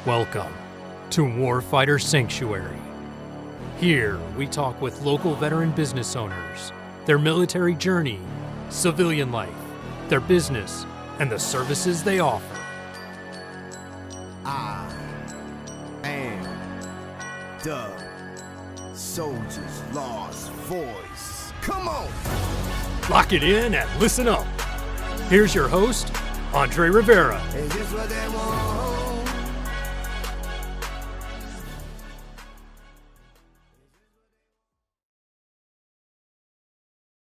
Welcome to Warfighter Sanctuary. Here, we talk with local veteran business owners, their military journey, civilian life, their business, and the services they offer. I am the soldier's lost voice. Come on! Lock it in and listen up. Here's your host, Andre Rivera. Is this what they want?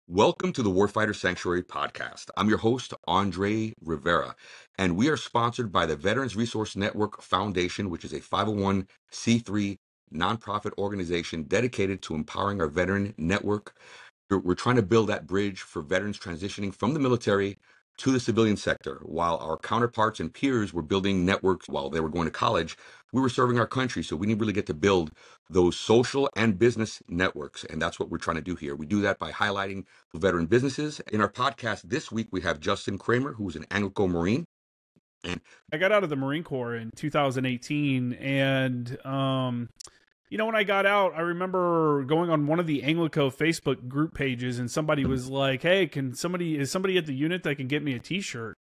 Welcome to the Warfighter Sanctuary podcast. I'm your host, Andre Rivera, and we are sponsored by the Veterans Resource Network Foundation, which is a 501c3 nonprofit organization dedicated to empowering our veteran network. We're trying to build that bridge for veterans transitioning from the military to the civilian sector. While our counterparts and peers were building networks while they were going to college, we were serving our country. So we really get to build those social and business networks. And that's what we're trying to do here. We do that by highlighting veteran businesses. In our podcast this week, we have Justin Cramer, who's an ANGLICO Marine. And I got out of the Marine Corps in 2018. And, when I got out, I remember going on one of the ANGLICO Facebook group pages and somebody was like, hey, is somebody at the unit that can get me a t-shirt?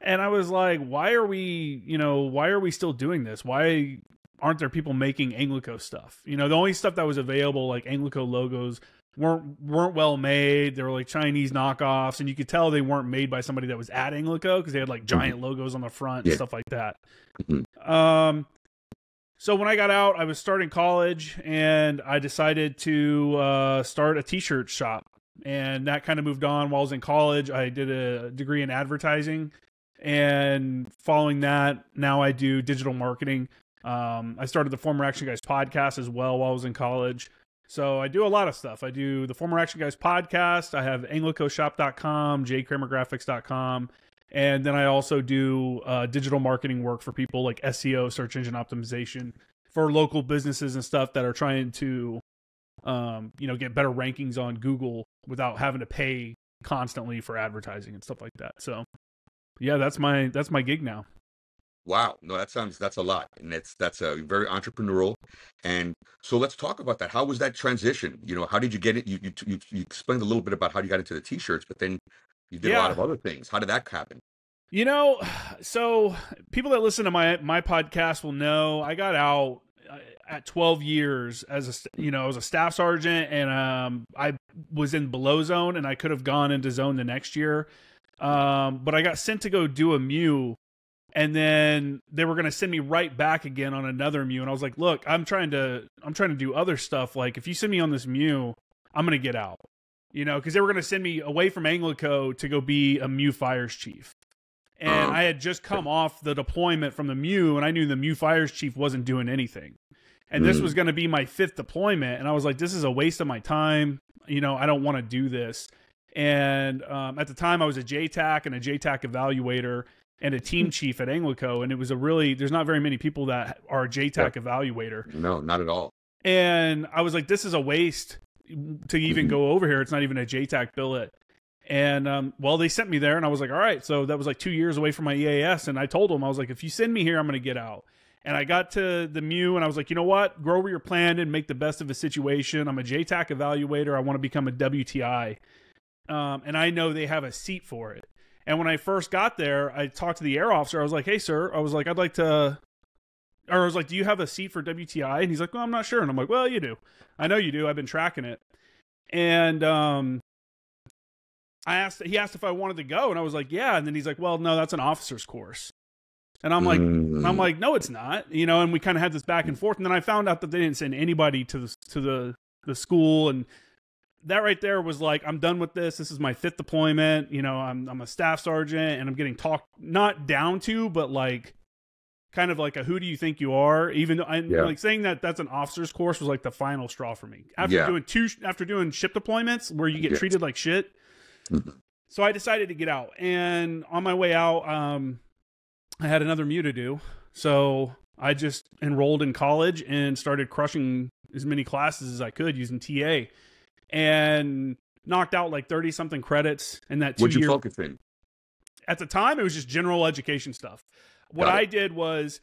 And I was like, why are we still doing this? Why aren't there people making ANGLICO stuff? The only stuff that was available, like ANGLICO logos, weren't well made. They were like Chinese knockoffs, and you could tell they weren't made by somebody that was at ANGLICO because they had like giant logos on the front and stuff like that. So when I got out, I was starting college, and I decided to start a t-shirt shop. And that kind of moved on. While I was in college, I did a degree in advertising. And following that, now I do digital marketing. I started the Former Action Guys podcast as well while I was in college. So I do a lot of stuff. I do the Former Action Guys podcast. I have anglicoshop.com, jcramergraphics.com. And then I also do digital marketing work for people like SEO, search engine optimization, for local businesses and stuff that are trying to, get better rankings on Google without having to pay constantly for advertising and stuff like that. So, yeah, that's my gig now. Wow. No, that's a lot. And that's a very entrepreneurial. And so let's talk about that. How was that transition? How did you get it? You explained a little bit about how you got into the t-shirts, but then you did a lot of other things. How did that happen? So people that listen to my podcast will know I got out at 12 years as I was a staff sergeant, and I was in below zone, and I could have gone into zone the next year. But I got sent to go do a MEU, and then they were going to send me right back again on another MEU. And I was like, look, I'm trying to do other stuff. Like, if you send me on this MEU, I'm going to get out. Because they were going to send me away from ANGLICO to go be a MEU fires chief. And I had just come off the deployment from the MEU, and I knew the MEU fires chief wasn't doing anything. And this was going to be my 5th deployment. And I was like, this is a waste of my time. I don't want to do this. And at the time, I was a JTAC and a JTAC evaluator and a team chief at ANGLICO. And it was there's not very many people that are a JTAC evaluator. No, not at all. And I was like, this is a waste to even go over here. It's not even a JTAC billet. And they sent me there, and I was like, all right. So that was like 2 years away from my EAS, and I told them, I was like, if you send me here, I'm going to get out. And I got to the MEU, and I was like, you know what? Grow where you're planted and make the best of a situation. I'm a JTAC evaluator. I want to become a WTI. And I know they have a seat for it. And when I first got there, I talked to the air officer. I was like, hey, sir. I was like, I was like, do you have a seat for WTI? And he's like, well, I'm not sure. And I'm like, well, you do. I know you do. I've been tracking it. And he asked if I wanted to go, and I was like, yeah. And then he's like, well, no, that's an officer's course. And I'm like, no, it's not. And we kind of had this back and forth. And then I found out that they didn't send anybody to the school. And that right there was like, I'm done with this. This is my 5th deployment. I'm a staff sergeant, and I'm getting talked not down to, but like, kind of like a who do you think you are? Even though like saying that that's an officer's course was like the final straw for me. After doing ship deployments where you get treated like shit. So I decided to get out. And on my way out, I had another MEU to do. So I just enrolled in college and started crushing as many classes as I could using TA, and knocked out like 30 something credits in that 2 years. What'd you focus in? At the time, it was just general education stuff. What I did was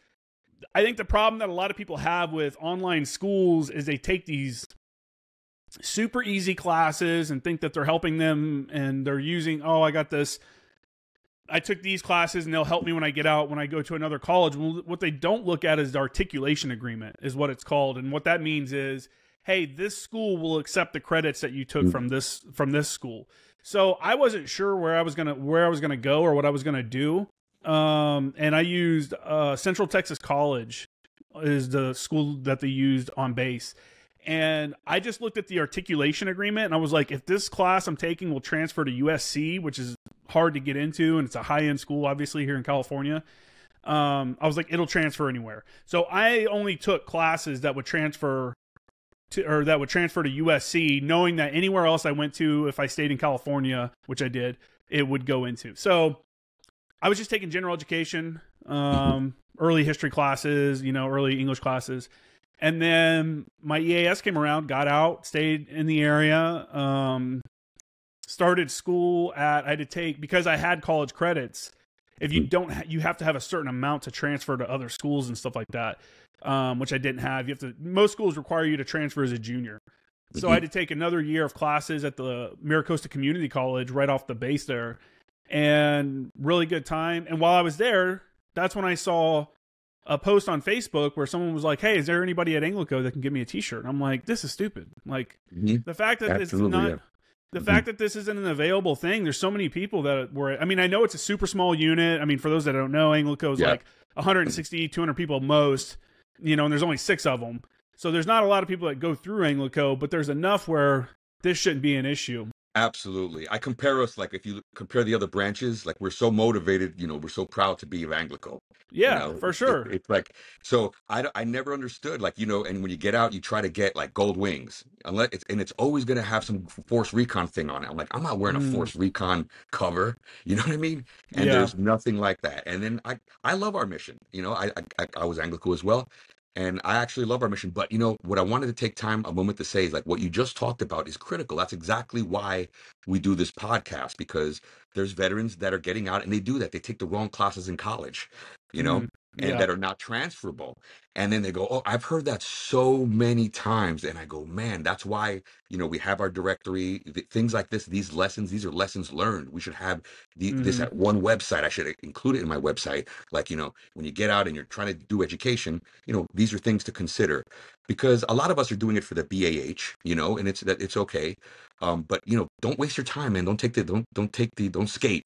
I think the problem that a lot of people have with online schools is they take these super easy classes and think that they're helping them, and they're using, oh, I took these classes and they'll help me when I get out, when I go to another college. Well, what they don't look at is the articulation agreement is what it's called. And what that means is, hey, this school will accept the credits that you took from this school. So I wasn't sure where I was going to go or what I was going to do. And I used Central Texas College is the school that they used on base. And I just looked at the articulation agreement and I was like, if this class I'm taking will transfer to USC, which is hard to get into, and it's a high-end school, obviously, here in California, I was like, it'll transfer anywhere. So I only took classes that would transfer to USC, knowing that anywhere else I went to, if I stayed in California, which I did, it would go into. So I was just taking general education, early history classes, early English classes. And then my EAS came around, got out, stayed in the area, started school I had to take, because I had college credits. If you don't, you have to have a certain amount to transfer to other schools and stuff like that, which I didn't have. Most schools require you to transfer as a junior. So I had to take another year of classes at the Miracosta Community College right off the base there, and really good time. And while I was there, that's when I saw a post on Facebook where someone was like, hey, is there anybody at Anglico that can give me a t-shirt? And I'm like, this is stupid. Like the fact that it's not, the fact that this isn't an available thing. There's so many people that were, I mean, I know it's a super small unit. I mean, for those that don't know, Anglico is like 160, 200 people most, and there's only 6 of them. So there's not a lot of people that go through Anglico, but there's enough where this shouldn't be an issue. Absolutely. I compare us, like if you compare the other branches, like we're so motivated, we're so proud to be of Anglico. Yeah, for sure. It's like, so I never understood, like, and when you get out, you try to get like gold wings, and it's always going to have some Force Recon thing on it. I'm like, I'm not wearing a Force Recon cover. You know what I mean? And there's nothing like that. And then I love our mission. I was Anglico as well. And I actually love our mission. But, what I wanted to take a moment to say is, like, what you just talked about is critical. That's exactly why we do this podcast, because there's veterans that are getting out and they do that. They take the wrong classes in college, and that are not transferable. And then they go, oh, I've heard that so many times. And I go, man, that's why, we have our directory, things like this, these are lessons learned. We should have this at one website. I should include it in my website. Like, when you get out and you're trying to do education, these are things to consider, because a lot of us are doing it for the BAH, and it's okay. But don't waste your time, man. Don't skate,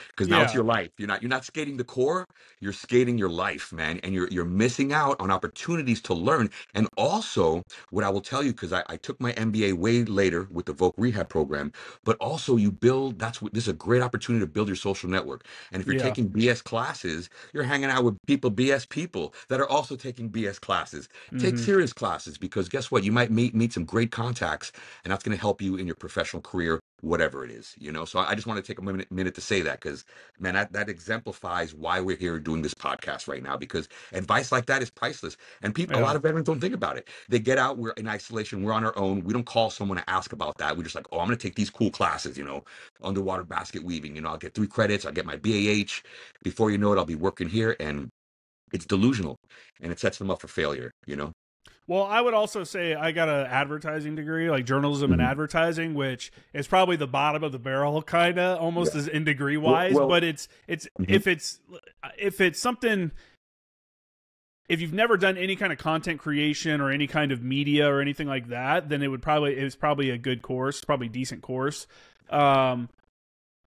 because now it's your life. You're not skating the core, you're skating your life, man. And you're missing out on opportunities to learn. And also, what I will tell you, because I took my MBA way later with the Voc Rehab program, but also this is a great opportunity to build your social network. And if you're taking BS classes, you're hanging out with BS people that are also taking BS classes. Take serious classes, because guess what? You might meet some great contacts, and that's going to help you in your professional career, whatever it is, So I just want to take a minute to say that, because, man, that exemplifies why we're here doing this podcast right now, because advice like that is priceless. And a lot of veterans don't think about it. They get out, we're in isolation, we're on our own. We don't call someone to ask about that. We're just like, oh, I'm going to take these cool classes, underwater basket weaving, I'll get 3 credits, I'll get my BAH. Before you know it, I'll be working here. And it's delusional, and it sets them up for failure, Well, I would also say I got an advertising degree, like journalism and advertising, which is probably the bottom of the barrel, kind of almost as in degree wise. But it's if it's something, if you've never done any kind of content creation or any kind of media or anything like that, then it's probably a good course, probably a decent course.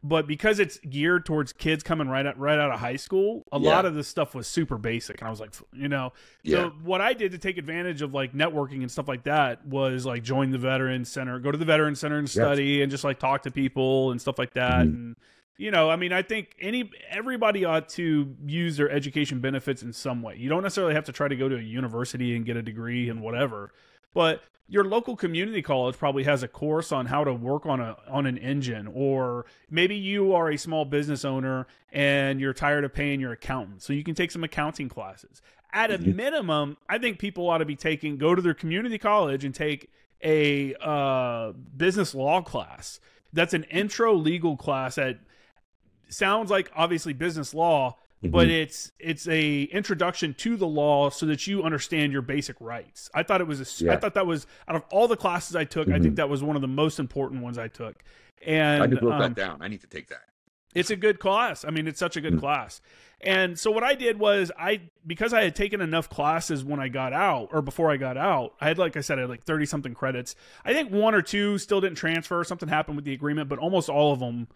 But because it's geared towards kids coming right out of high school, a lot of this stuff was super basic. And I was like, So what I did to take advantage of like networking and stuff like that was like join the Veterans Center, go to the Veterans Center and study and just like talk to people and stuff like that. And, I mean, I think everybody ought to use their education benefits in some way. You don't necessarily have to try to go to a university and get a degree and whatever, but your local community college probably has a course on how to work on an engine, or maybe you are a small business owner and you're tired of paying your accountant, so you can take some accounting classes. At a minimum, I think people ought to be go to their community college and take a business law class. That's an intro legal class that sounds like obviously business law, but it's a introduction to the law so that you understand your basic rights. I thought it was I thought that was, out of all the classes I took, I think that was one of the most important ones I took. And I just wrote that down. I need to take that. It's a good class. I mean, it's such a good class. And so what I did was because I had taken enough classes when I got out, or before I got out, I had, like I said, I had like 30 something credits. I think 1 or 2 still didn't transfer. Something happened with the agreement, but almost all of them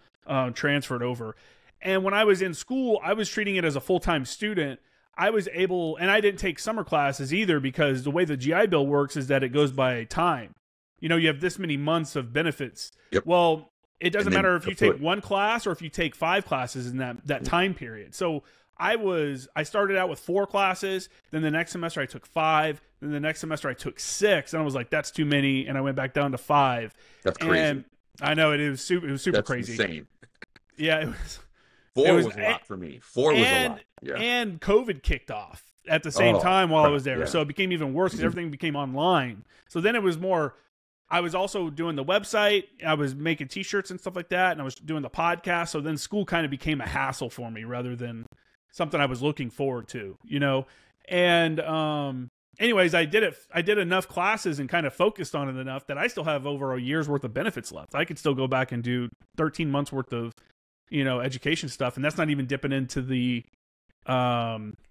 transferred over. And when I was in school, I was treating it as a full-time student. I was able, and I didn't take summer classes either, because the way the GI Bill works is that it goes by time. You know, you have this many months of benefits. Yep. Well, it doesn't matter if you take 1 class or if you take 5 classes in that time period. So I started out with 4 classes. Then the next semester I took 5. Then the next semester I took 6. And I was like, that's too many. And I went back down to 5. That's crazy. And I know it was super That's crazy. Insane. Yeah, it was. 4 was a lot for me. 4 was a lot. Yeah. And COVID kicked off at the same time while I was there. Yeah. So it became even worse because everything became online. So then it was more, I was also doing the website. I was making t-shirts and stuff like that. And I was doing the podcast. So then school kind of became a hassle for me rather than something I was looking forward to, you know? And, anyways, I did enough classes and kind of focused on it enough that I still have over a year's worth of benefits left. I could still go back and do 13 months worth of, you know, education stuff. And that's not even dipping into the,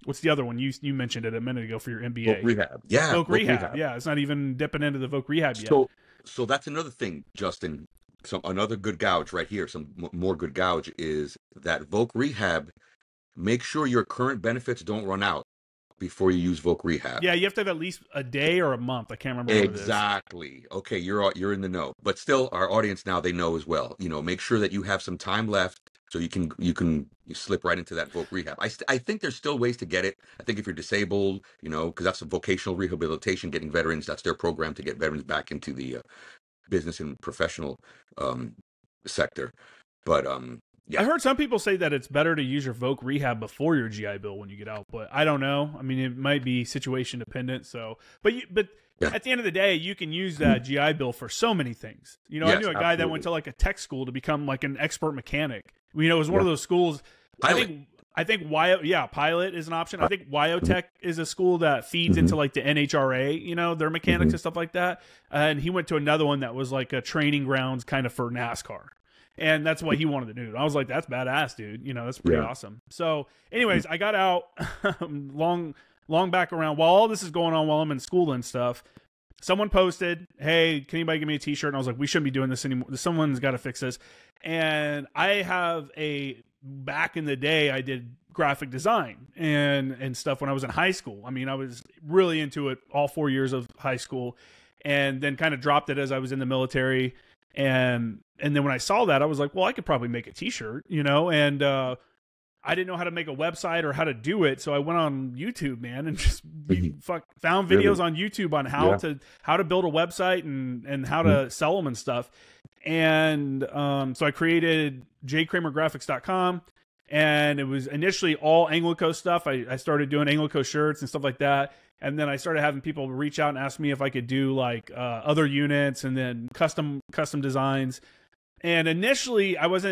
what's the other one? You mentioned it a minute ago for your MBA. Voc Rehab. Yeah. Voc Rehab. Yeah. It's not even dipping into the Voc Rehab yet. So that's another thing, Justin. Another good gouge right here. Some more good gouge is that Voc Rehab. Make sure your current benefits don't run out before you use Voc Rehab. Yeah, you have to have at least a day or a month. I can't remember. Exactly. Okay, you're in the know. But still, our audience now, they know as well. You know, make sure that you have some time left so you can slip right into that Voc Rehab. I think there's still ways to get it. I think if you're disabled, you know, because that's a vocational rehabilitation, getting veterans, that's their program to get veterans back into the business and professional sector. But yeah. I heard some people say that it's better to use your Voc Rehab before your GI Bill when you get out, but I don't know. I mean, it might be situation dependent. So, but at the end of the day, you can use that GI Bill for so many things. You know, Yes, I knew a guy that went to like a tech school to become like an expert mechanic. You know, it was one of those schools. Pilot. I think Pilot is an option. I think WyoTech is a school that feeds into like the NHRA, you know, their mechanics and stuff like that. And he went to another one that was like a training grounds kind of for NASCAR. And that's what he wanted to do. I was like, that's badass, dude. You know, that's pretty awesome. So anyways, I got out long back around while all this is going on while I'm in school and stuff. Someone posted, hey, can anybody give me a t-shirt? And I was like, we shouldn't be doing this anymore. Someone's got to fix this. And I have back in the day, I did graphic design and stuff when I was in high school. I mean, I was really into it all 4 years of high school, and then kind of dropped it as I was in the military. And then when I saw that, I was like, well, I could probably make a t-shirt, you know, and I didn't know how to make a website or how to do it. So I went on YouTube, man, and just found videos on YouTube on how to build a website and how to sell them and stuff. And so I created jcramergraphics.com, and it was initially all ANGLICO stuff. I started doing ANGLICO shirts and stuff like that. And then I started having people reach out and ask me if I could do like other units and then custom designs. And initially I was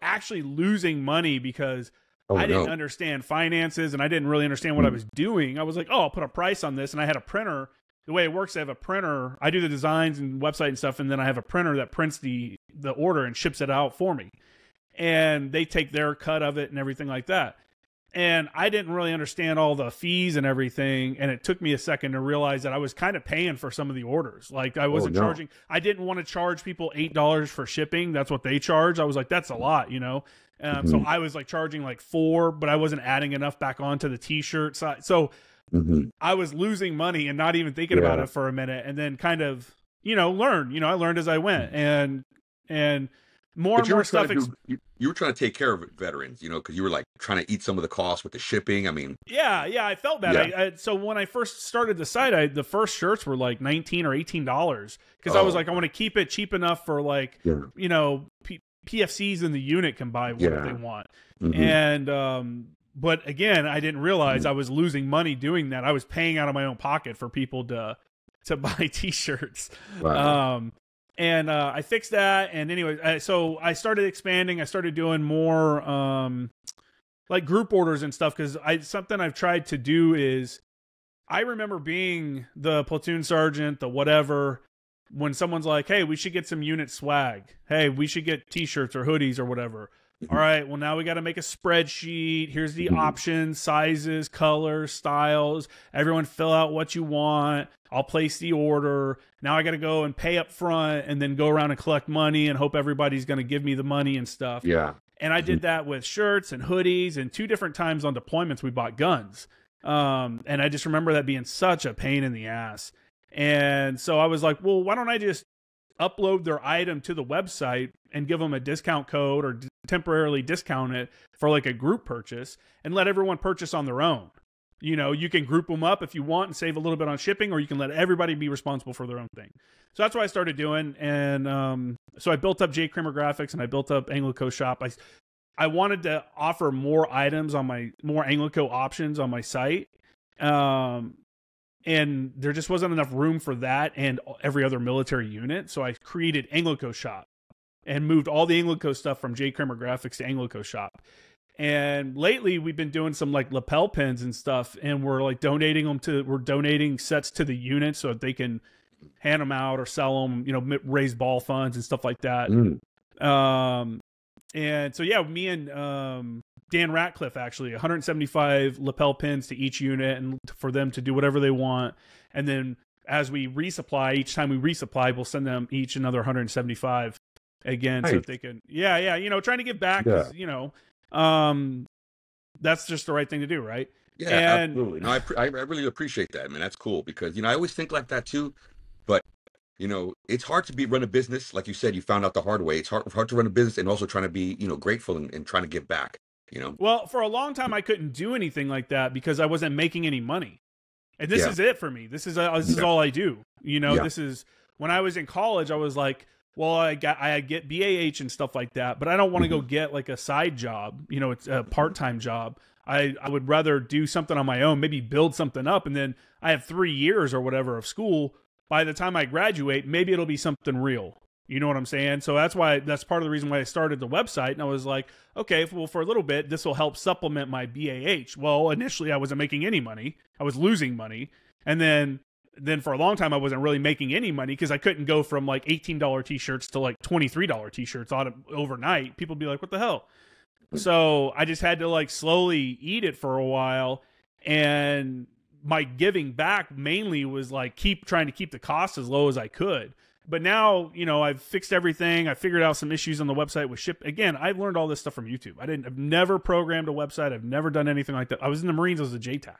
actually losing money because I didn't understand finances and I didn't really understand what I was doing. I was like, oh, I'll put a price on this. And I had a printer. The way it works, I have a printer. I do the designs and website and stuff. And then I have a printer that prints the order and ships it out for me. And they take their cut of it and everything like that. And I didn't really understand all the fees and everything. And it took me a second to realize that I was kind of paying for some of the orders. Like I wasn't charging. I didn't want to charge people $8 for shipping. That's what they charge. I was like, that's a lot, you know? So I was like charging like $4, but I wasn't adding enough back onto the t-shirt side. So I was losing money and not even thinking about it for a minute. And then kind of, you know, I learned as I went and more and more stuff. You were trying to take care of veterans, you know, because you were like trying to eat some of the costs with the shipping. I mean, yeah, I felt bad. So when I first started the site, the first shirts were like $19 or $18 because I was like, I want to keep it cheap enough for like, you know, PFCs in the unit can buy what they want. And but again, I didn't realize I was losing money doing that. I was paying out of my own pocket for people to buy t-shirts. Wow. And I fixed that. And anyway, so I started expanding. I started doing more like group orders and stuff. Cause something I've tried to do is I remember being the platoon sergeant, the whatever, when someone's like, hey, we should get some unit swag. Hey, we should get t-shirts or hoodies or whatever. All right, well, now we got to make a spreadsheet. Here's the options, sizes, colors, styles. Everyone fill out what you want. I'll place the order. Now I got to go and pay up front and then go around and collect money and hope everybody's going to give me the money and stuff. Yeah. And I did that with shirts and hoodies, and 2 different times on deployments we bought guns. And I just remember that being such a pain in the ass. And so I was like, well, why don't I just upload their item to the website and give them a discount code or temporarily discount it for like a group purchase and let everyone purchase on their own. You know, you can group them up if you want and save a little bit on shipping, or you can let everybody be responsible for their own thing. So that's what I started doing. And so I built up Cramer Graphics and I built up ANGLICO Shop. I wanted to offer more items on more ANGLICO options on my site. And there just wasn't enough room for that and every other military unit. So I created ANGLICO Shop and moved all the ANGLICO stuff from Cramer Graphics to ANGLICO Shop. And lately we've been doing some like lapel pins and stuff, and we're donating sets to the unit so that they can hand them out or sell them, you know, raise ball funds and stuff like that. And so, yeah, me and Dan Ratcliffe, actually, 175 lapel pins to each unit and for them to do whatever they want. And then as we resupply, each time we resupply, we'll send them each another 175 again. Nice. So that they can, you know, trying to give back, you know, that's just the right thing to do, right? Yeah, absolutely. No, I really appreciate that, man. That's cool because, you know, I always think like that too, but you know, it's hard to run a business. Like you said, you found out the hard way. It's hard to run a business and also trying to be, you know, grateful and trying to give back, you know? Well, for a long time, I couldn't do anything like that because I wasn't making any money. And this is it for me. This is all I do. You know, this is when I was in college, I was like, well, I get BAH and stuff like that, but I don't want to go get like a side job. You know, it's a part-time job. I would rather do something on my own, maybe build something up. And then I have 3 years or whatever of school. By the time I graduate, maybe it'll be something real. You know what I'm saying? So that's part of the reason why I started the website. And I was like, okay, well, for a little bit, this will help supplement my BAH. Well, initially I wasn't making any money. I was losing money. And then for a long time, I wasn't really making any money because I couldn't go from like $18 t-shirts to like $23 t-shirts overnight. People would be like, what the hell? So I just had to like slowly eat it for a while. And my giving back mainly was like trying to keep the cost as low as I could. But now, you know, I've fixed everything. I figured out some issues on the website with ship. Again, I've learned all this stuff from YouTube. I've never programmed a website. I've never done anything like that. I was in the Marines as a JTAC,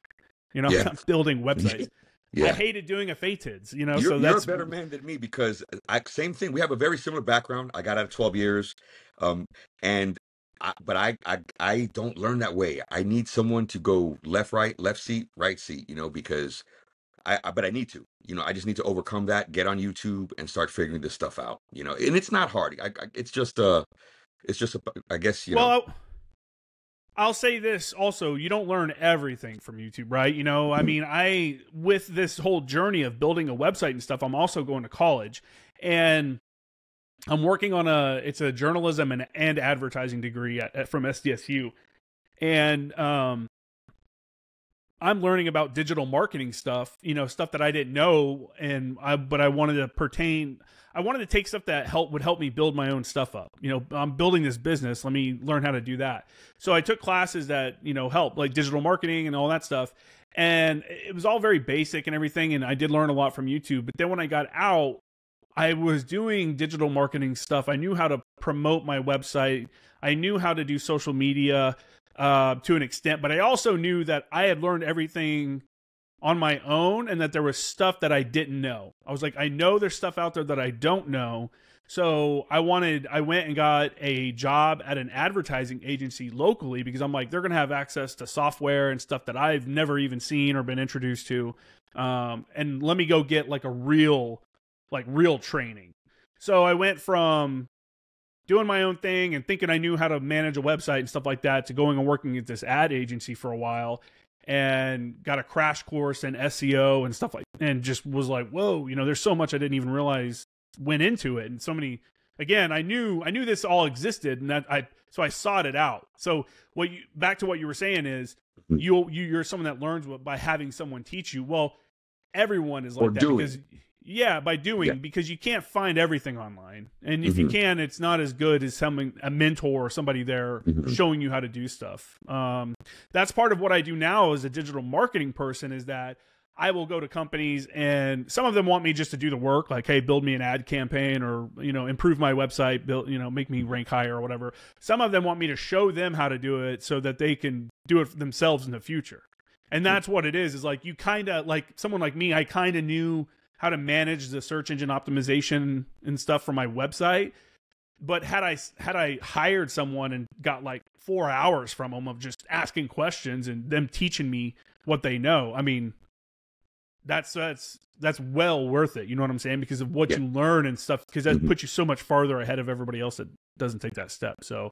you know, building websites. I hated doing a FATIDs, you know. You're a better man than me because same thing. We have a very similar background. I got out of 12 years, but I don't learn that way. I need someone to go left seat, right seat, you know, because but I need to, you know, I just need to overcome that, get on YouTube and start figuring this stuff out, you know, and it's not hard. It's just I guess, you know. I'll say this also, you don't learn everything from YouTube, right? You know, I mean, with this whole journey of building a website and stuff, I'm also going to college and I'm working on it's a journalism and advertising degree from SDSU. And, I'm learning about digital marketing stuff, you know, stuff that I didn't know. But I wanted to take stuff that would help me build my own stuff up. You know, I'm building this business. Let me learn how to do that. So I took classes that, you know, help like digital marketing and all that stuff. And it was all very basic and everything. And I did learn a lot from YouTube. But then when I got out, I was doing digital marketing stuff. I knew how to promote my website. I knew how to do social media to an extent, but I also knew that I had learned everything on my own and that there was stuff that I didn't know. I was like, I know there's stuff out there that I don't know. So I went and got a job at an advertising agency locally because I'm like, they're going to have access to software and stuff that I've never even seen or been introduced to. And let me go get like real training. So I went from doing my own thing and thinking I knew how to manage a website and stuff like that to going and working at this ad agency for a while and got a crash course in SEO and stuff and just was like, whoa, you know, there's so much I didn't even realize went into it and so many again, I knew this all existed, and so I sought it out. So back to what you were saying is you're someone that learns by having someone teach you. Well, everyone is like that because by doing, because you can't find everything online, and if you can, it's not as good as a mentor or somebody there showing you how to do stuff. That's part of what I do now as a digital marketing person, is that I will go to companies, and some of them want me just to do the work, like, hey, build me an ad campaign, or, improve my website, make me rank higher or whatever. Some of them want me to show them how to do it so that they can do it themselves in the future. And that's what it is like, you kind of, like someone like me, I kind of knew how to manage the search engine optimization and stuff for my website. But had I hired someone and got like 4 hours from them of just asking questions and them teaching me what they know, I mean, that's well worth it. You know what I'm saying? Because of what you learn and stuff, because that puts you so much farther ahead of everybody else that doesn't take that step. So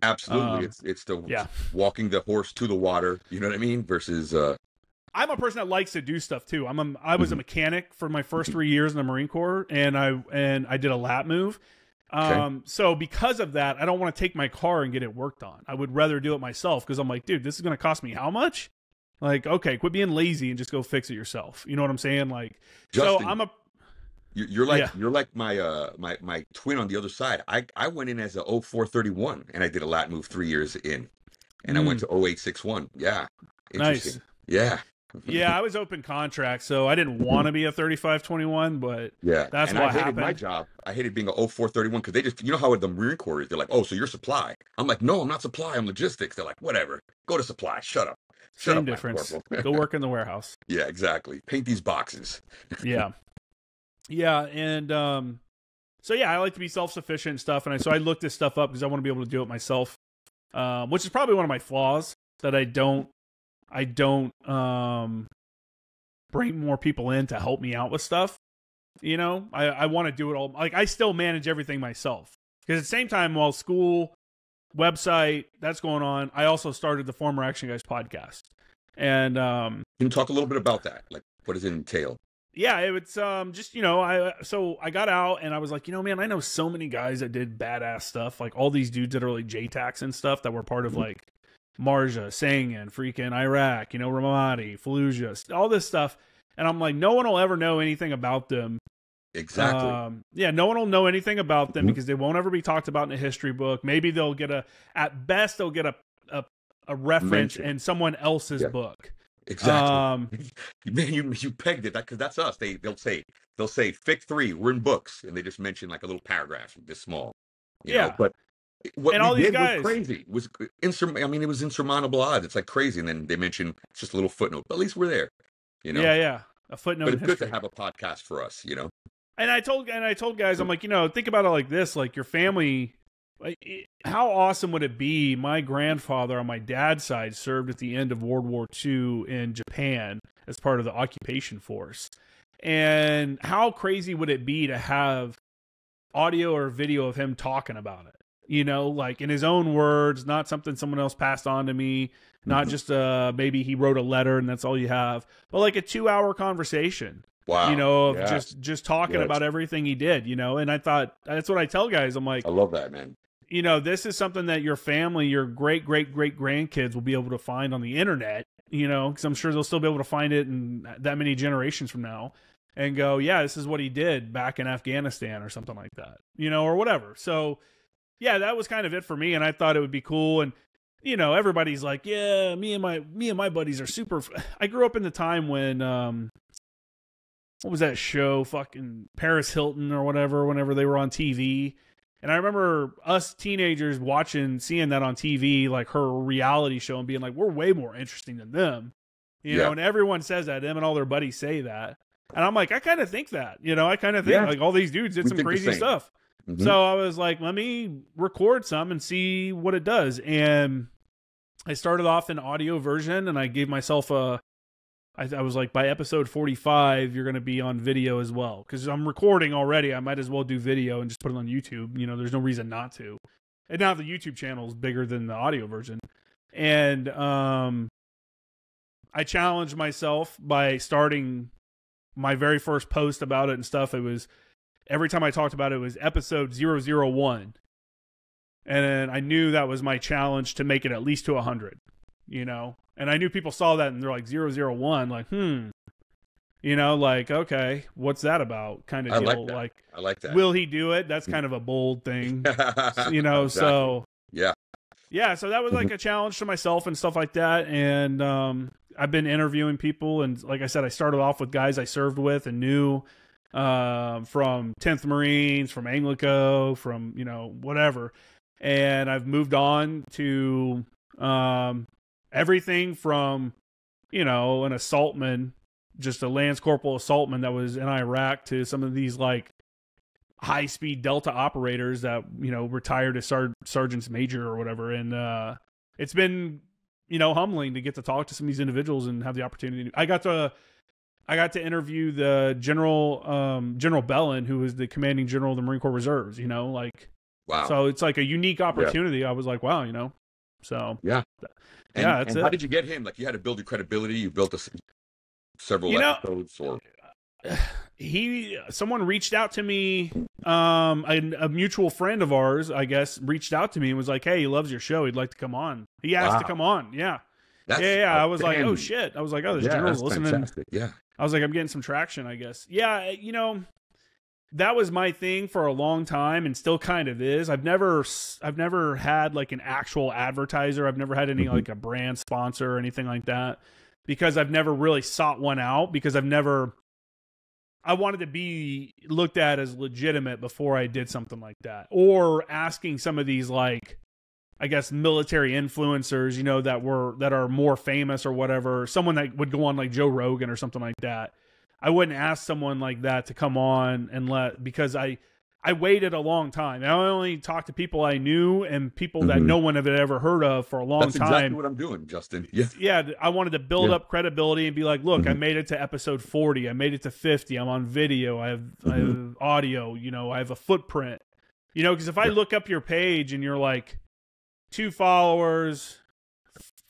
absolutely, it's the walking the horse to the water. You know what I mean? Versus I'm a person that likes to do stuff too. I was a mechanic for my first 3 years in the Marine Corps, and I did a lat move. So because of that, I don't want to take my car and get it worked on. I would rather do it myself, because I'm like, dude, this is going to cost me how much? Like, okay, quit being lazy and just go fix it yourself. You know what I'm saying? Like, Justin, so you're like my my twin on the other side. I went in as a 0431 and I did a lat move 3 years in, and I went to 0861. Yeah, interesting. Nice. Yeah. Yeah, I was open contract, so I didn't want to be a 3521, but that's what happened. My job. I hated being a 0431 because they just, how the Marine Corps is. They're like, oh, so you're supply. I'm like, no, I'm not supply. I'm logistics. They're like, whatever. Go to supply. Shut up. Same difference. Go work in the warehouse. Yeah, exactly. Paint these boxes. Yeah. And so I like to be self-sufficient and stuff, and so I looked this stuff up because I want to be able to do it myself, which is probably one of my flaws, that I don't bring more people in to help me out with stuff. I want to do it all. Like, I still manage everything myself, because at the same time, while school, website, that's going on, I also started the Former Action Guys podcast. And can you talk a little bit about that? Like, what does it entail? Yeah, it's just, I got out and I was like, man, I know so many guys that did badass stuff, like all these dudes that are like JTACs and stuff that were part of like Marja, Sangan, freaking Iraq, Ramadi, Fallujah, all this stuff. And I'm like, no one will ever know anything about them. Exactly. No one will know anything about them because they won't ever be talked about in a history book. Maybe they'll get at best they'll get a reference in someone else's book. Exactly. Man, you pegged it, because that's us. They'll say Fic 3, we're in books, and they just mention like a little paragraph this small. You know? But what and we all these did guys was crazy. It was it was insurmountable odds. It's like crazy, and then they mention just a little footnote. But at least we're there. Yeah. A footnote. But it's good to have a podcast for us. And I told guys, I'm like, think about it like this: like your family. Like, how awesome would it be? My grandfather on my dad's side served at the end of World War II in Japan as part of the occupation force. And how crazy would it be to have audio or video of him talking about it? Like in his own words, not something someone else passed on to me, not just maybe he wrote a letter and that's all you have, but like a 2-hour conversation. Wow. Of just talking about everything he did, and I thought, that's what I tell guys. I'm like, I love that, man. This is something that your family, your great grandkids will be able to find on the internet, because I'm sure they'll still be able to find it in that many generations from now and go, yeah, this is what he did back in Afghanistan or something like that, or whatever. So yeah, that was kind of it for me. And I thought it would be cool. And, everybody's like, yeah, me and my buddies are super. I grew up in the time when, what was that show? Fucking Paris Hilton or whatever, whenever they were on TV. And I remember us teenagers seeing that on TV, like her reality show, and being like, we're way more interesting than them. And everyone says that, them and all their buddies say that. And I'm like, I kind of think that, I kind of think like all these dudes did some crazy stuff. So I was like, let me record some and see what it does. And I started off in audio version, and I gave myself I was like, by episode 45, you're going to be on video as well. Because I'm recording already. I might as well do video and just put it on YouTube. There's no reason not to. And now the YouTube channel is bigger than the audio version. And I challenged myself by starting my very first post about it and stuff. It was every time I talked about it, it was episode 001. And I knew that was my challenge to make it at least to 100, you know? And I knew people saw that and they're like 001, like, you know, like, okay, what's that about? Kind of deal. Like, I like that. Will he do it? That's kind of a bold thing, you know? Exactly. So yeah. So that was like a challenge to myself and stuff like that. And I've been interviewing people, and like I said, I started off with guys I served with and knew from 10th Marines, from ANGLICO, from, you know, whatever. And I've moved on to everything from, you know, an assaultman, just a Lance Corporal assaultman that was in Iraq, to some of these like high-speed Delta operators that, you know, retired as sergeants major or whatever. And it's been, you know, humbling to get to talk to some of these individuals and have the opportunity. I got to interview the General Bellin, who was the commanding general of the Marine Corps Reserves, you know, like, wow. So it's like a unique opportunity. Yeah. I was like, wow, you know, so yeah. And, yeah, that's and it. How did you get him? Like, you had to build your credibility. You built several episodes, or someone reached out to me. A mutual friend of ours, I guess, reached out to me and was like, hey, he loves your show. He'd like to come on. He asked to come on. Yeah. Yeah. I was like, oh shit. I was like, oh, this general's listening. Fantastic. Yeah. I was like, I'm getting some traction, I guess. Yeah. You know, that was my thing for a long time, and still kind of is. I've never had like an actual advertiser. I've never had any like a brand sponsor or anything like that, because I've never really sought one out, because I wanted to be looked at as legitimate before I did something like that. Or asking some of these, like, I guess, military influencers, you know, that are more famous or whatever, someone that would go on like Joe Rogan or something like that. I wouldn't ask someone like that to come on because I waited a long time. I only talked to people I knew and people that no one had ever heard of for a long time. That's exactly what I'm doing, Justin. Yeah. Yeah. I wanted to build up credibility and be like, look, I made it to episode 40. I made it to 50. I'm on video. I have audio, you know, I have a footprint, you know, because if I look up your page and you're like 2 followers,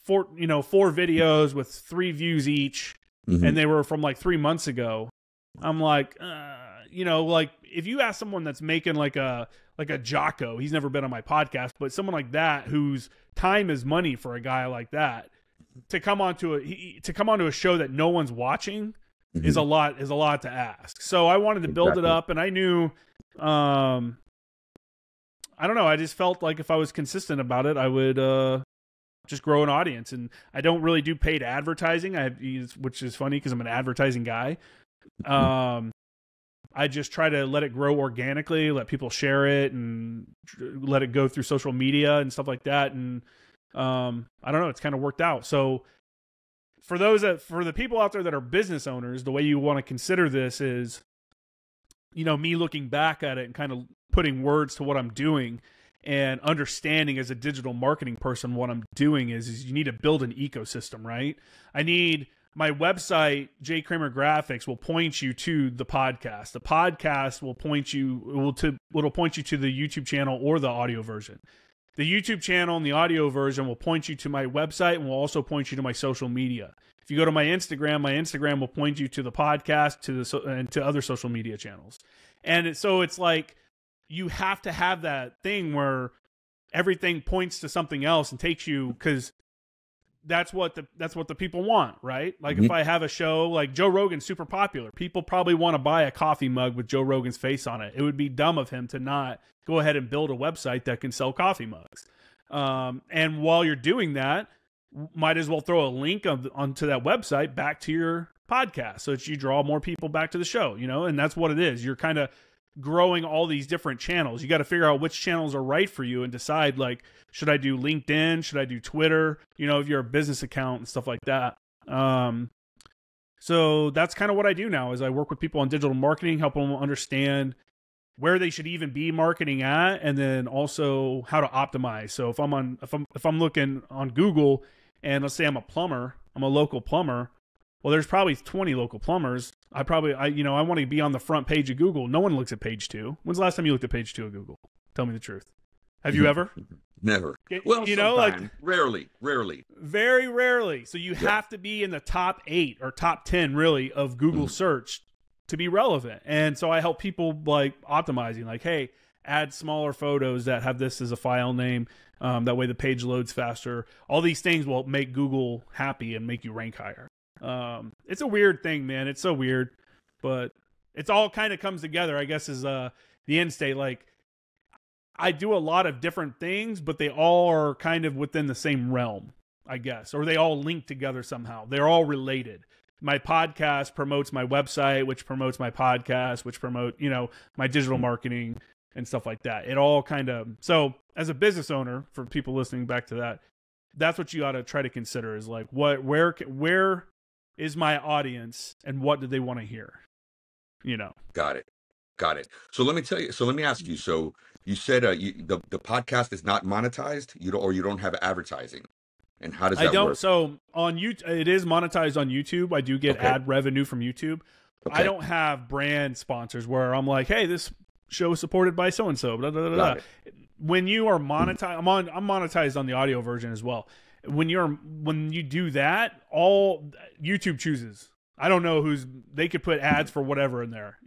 4 videos with 3 views each, and they were from like 3 months ago, I'm like, you know, like if you ask someone that's making like a Jocko, he's never been on my podcast, but someone like that whose time is money for a guy like that to come onto a show that no one's watching is a lot to ask. So I wanted to build it up, and I knew, I don't know, I just felt like if I was consistent about it, I would just grow an audience. And I don't really do paid advertising, which is funny because I'm an advertising guy. I just try to let it grow organically, let people share it, and let it go through social media and stuff like that. And I don't know, it's kind of worked out. So for the people out there that are business owners, the way you want to consider this is, you know, me looking back at it and kind of putting words to what I'm doing and understanding as a digital marketing person what I'm doing is you need to build an ecosystem, right? I need my website, J Cramer Graphics, will point you to the podcast. The podcast will point you to the YouTube channel or the audio version. The YouTube channel and the audio version will point you to my website and will also point you to my social media. If you go to my Instagram will point you to the podcast, and to other social media channels. And so it's like you have to have that thing where everything points to something else and takes you, because that's what the people want, right? Like if I have a show like Joe Rogan's super popular, people probably want to buy a coffee mug with Joe Rogan's face on it. It would be dumb of him to not go ahead and build a website that can sell coffee mugs. And while you're doing that, might as well throw a link onto that website back to your podcast so that you draw more people back to the show, you know? And that's what it is. You're kind of growing all these different channels. You got to figure out which channels are right for you and decide, like, should I do LinkedIn? Should I do Twitter? You know, if you're a business account and stuff like that. So that's kind of what I do now is I work with people on digital marketing, help them understand where they should even be marketing at, and then also how to optimize. So if I'm looking on Google and let's say I'm a local plumber, well, there's probably 20 local plumbers. I want to be on the front page of Google. No one looks at page 2. When's the last time you looked at page 2 of Google? Tell me the truth. Have you ever? Never. Well, you know, like rarely. Very rarely. So you have to be in the top 8 or top 10 really of Google search to be relevant. And so I help people like optimizing, like, hey, add smaller photos that have this as a file name. That way the page loads faster. All these things will make Google happy and make you rank higher. It's a weird thing, man. It's so weird, but it's all kind of comes together, I guess, is the end state. Like, I do a lot of different things, but they all are kind of within the same realm, I guess, or they all link together somehow. They're all related. My podcast promotes my website, which promotes my podcast, which promote, my digital marketing and stuff like that. It all kind of, so as a business owner, for people listening back to that, that's what you ought to try to consider is like, where is my audience and what do they want to hear? Got it. So let me ask you. So you said the podcast is not monetized, you don't have advertising. And how does that work? So on YouTube, it is monetized on YouTube. I do get ad revenue from YouTube. Okay. I don't have brand sponsors where I'm like, hey, this show is supported by so and so. When you are monetized, I'm monetized on the audio version as well. When you do that, all YouTube chooses. I don't know they could put ads for whatever in there.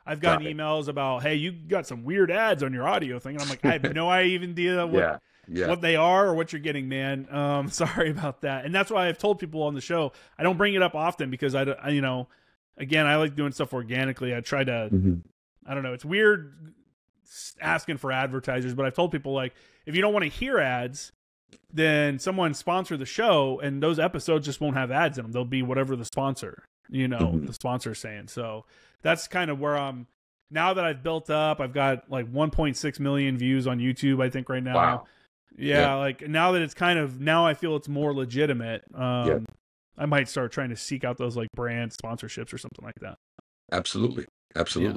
I've gotten emails about, hey, you got some weird ads on your audio thing. And I'm like, I have no idea what they are or what you're getting, man. Sorry about that. And that's why I've told people on the show, I don't bring it up often because again, I like doing stuff organically. I try to, I don't know. It's weird asking for advertisers, but I've told people, like, if you don't want to hear ads, then someone sponsor the show and those episodes just won't have ads in them. They'll be whatever the sponsor, the sponsor's saying. So that's kind of where now that I've built up, I've got like 1.6 million views on YouTube, I think right now. Wow. Yeah. Like now that it's now I feel it's more legitimate. I might start trying to seek out those like brand sponsorships or something like that. Absolutely. Yeah.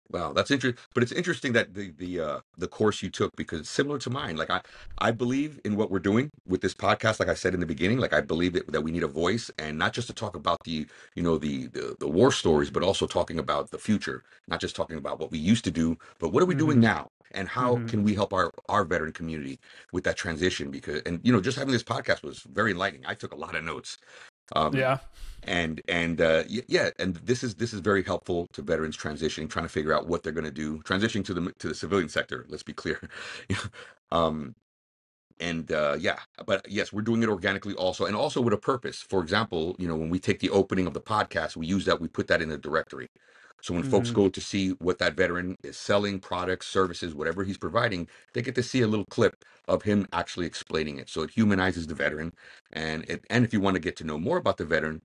Wow, that's interesting. But it's interesting that the course you took, because it's similar to mine. Like I believe in what we're doing with this podcast. Like I said in the beginning, like I believe that we need a voice, and not just to talk about the war stories, but also talking about the future. Not just talking about what we used to do, but what are we doing now, and how can we help our veteran community with that transition? Because just having this podcast was very enlightening. I took a lot of notes. And this is very helpful to veterans transitioning, trying to figure out what they're going to do, transitioning to the civilian sector. Let's be clear. But yes, we're doing it organically also, and also with a purpose. For example, when we take the opening of the podcast, we put that in the directory. So when folks go to see what that veteran is selling, products, services, whatever he's providing, they get to see a little clip of him actually explaining it. So it humanizes the veteran. And if you want to get to know more about the veteran,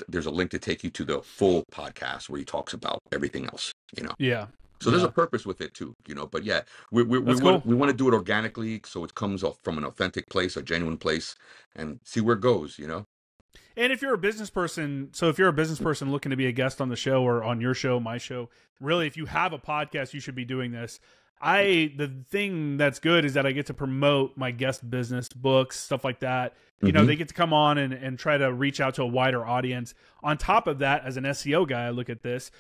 there's a link to take you to the full podcast where he talks about everything else, Yeah. So there's a purpose with it too, But yeah, we want to do it organically, so it comes off from an authentic place, a genuine place, and see where it goes, And if you're a business person, looking to be a guest on the show or on your show, my show, really, if you have a podcast, you should be doing this. The thing that's good is that I get to promote my guest business, books, stuff like that. They get to come on and try to reach out to a wider audience. On top of that, as an SEO guy, I look at this.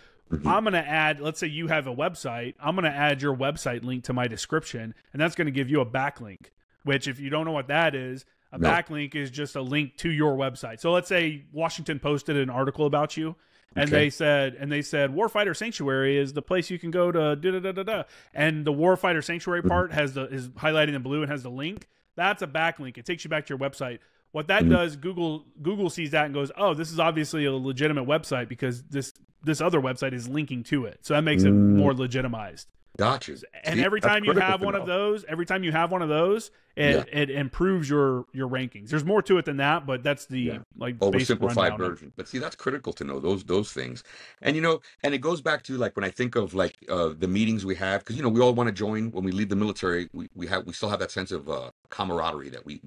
I'm going to add, let's say you have a website. I'm going to add your website link to my description, and that's going to give you a backlink, which if you don't know what that is, backlink is just a link to your website. So let's say Washington posted an article about you, and they said Warfighter Sanctuary is the place you can go to and the Warfighter Sanctuary part is highlighted in blue and has the link. That's a backlink. It takes you back to your website. What that does, Google sees that and goes, oh, this is obviously a legitimate website because this other website is linking to it. So that makes it more legitimized. Gotcha. And every time you have one of those, it improves your rankings. There's more to it than that, but that's the oversimplified version. But see, that's critical to know those things. And and it goes back to like when I think of like the meetings we have, because we all want to join when we leave the military. We still have that sense of camaraderie that we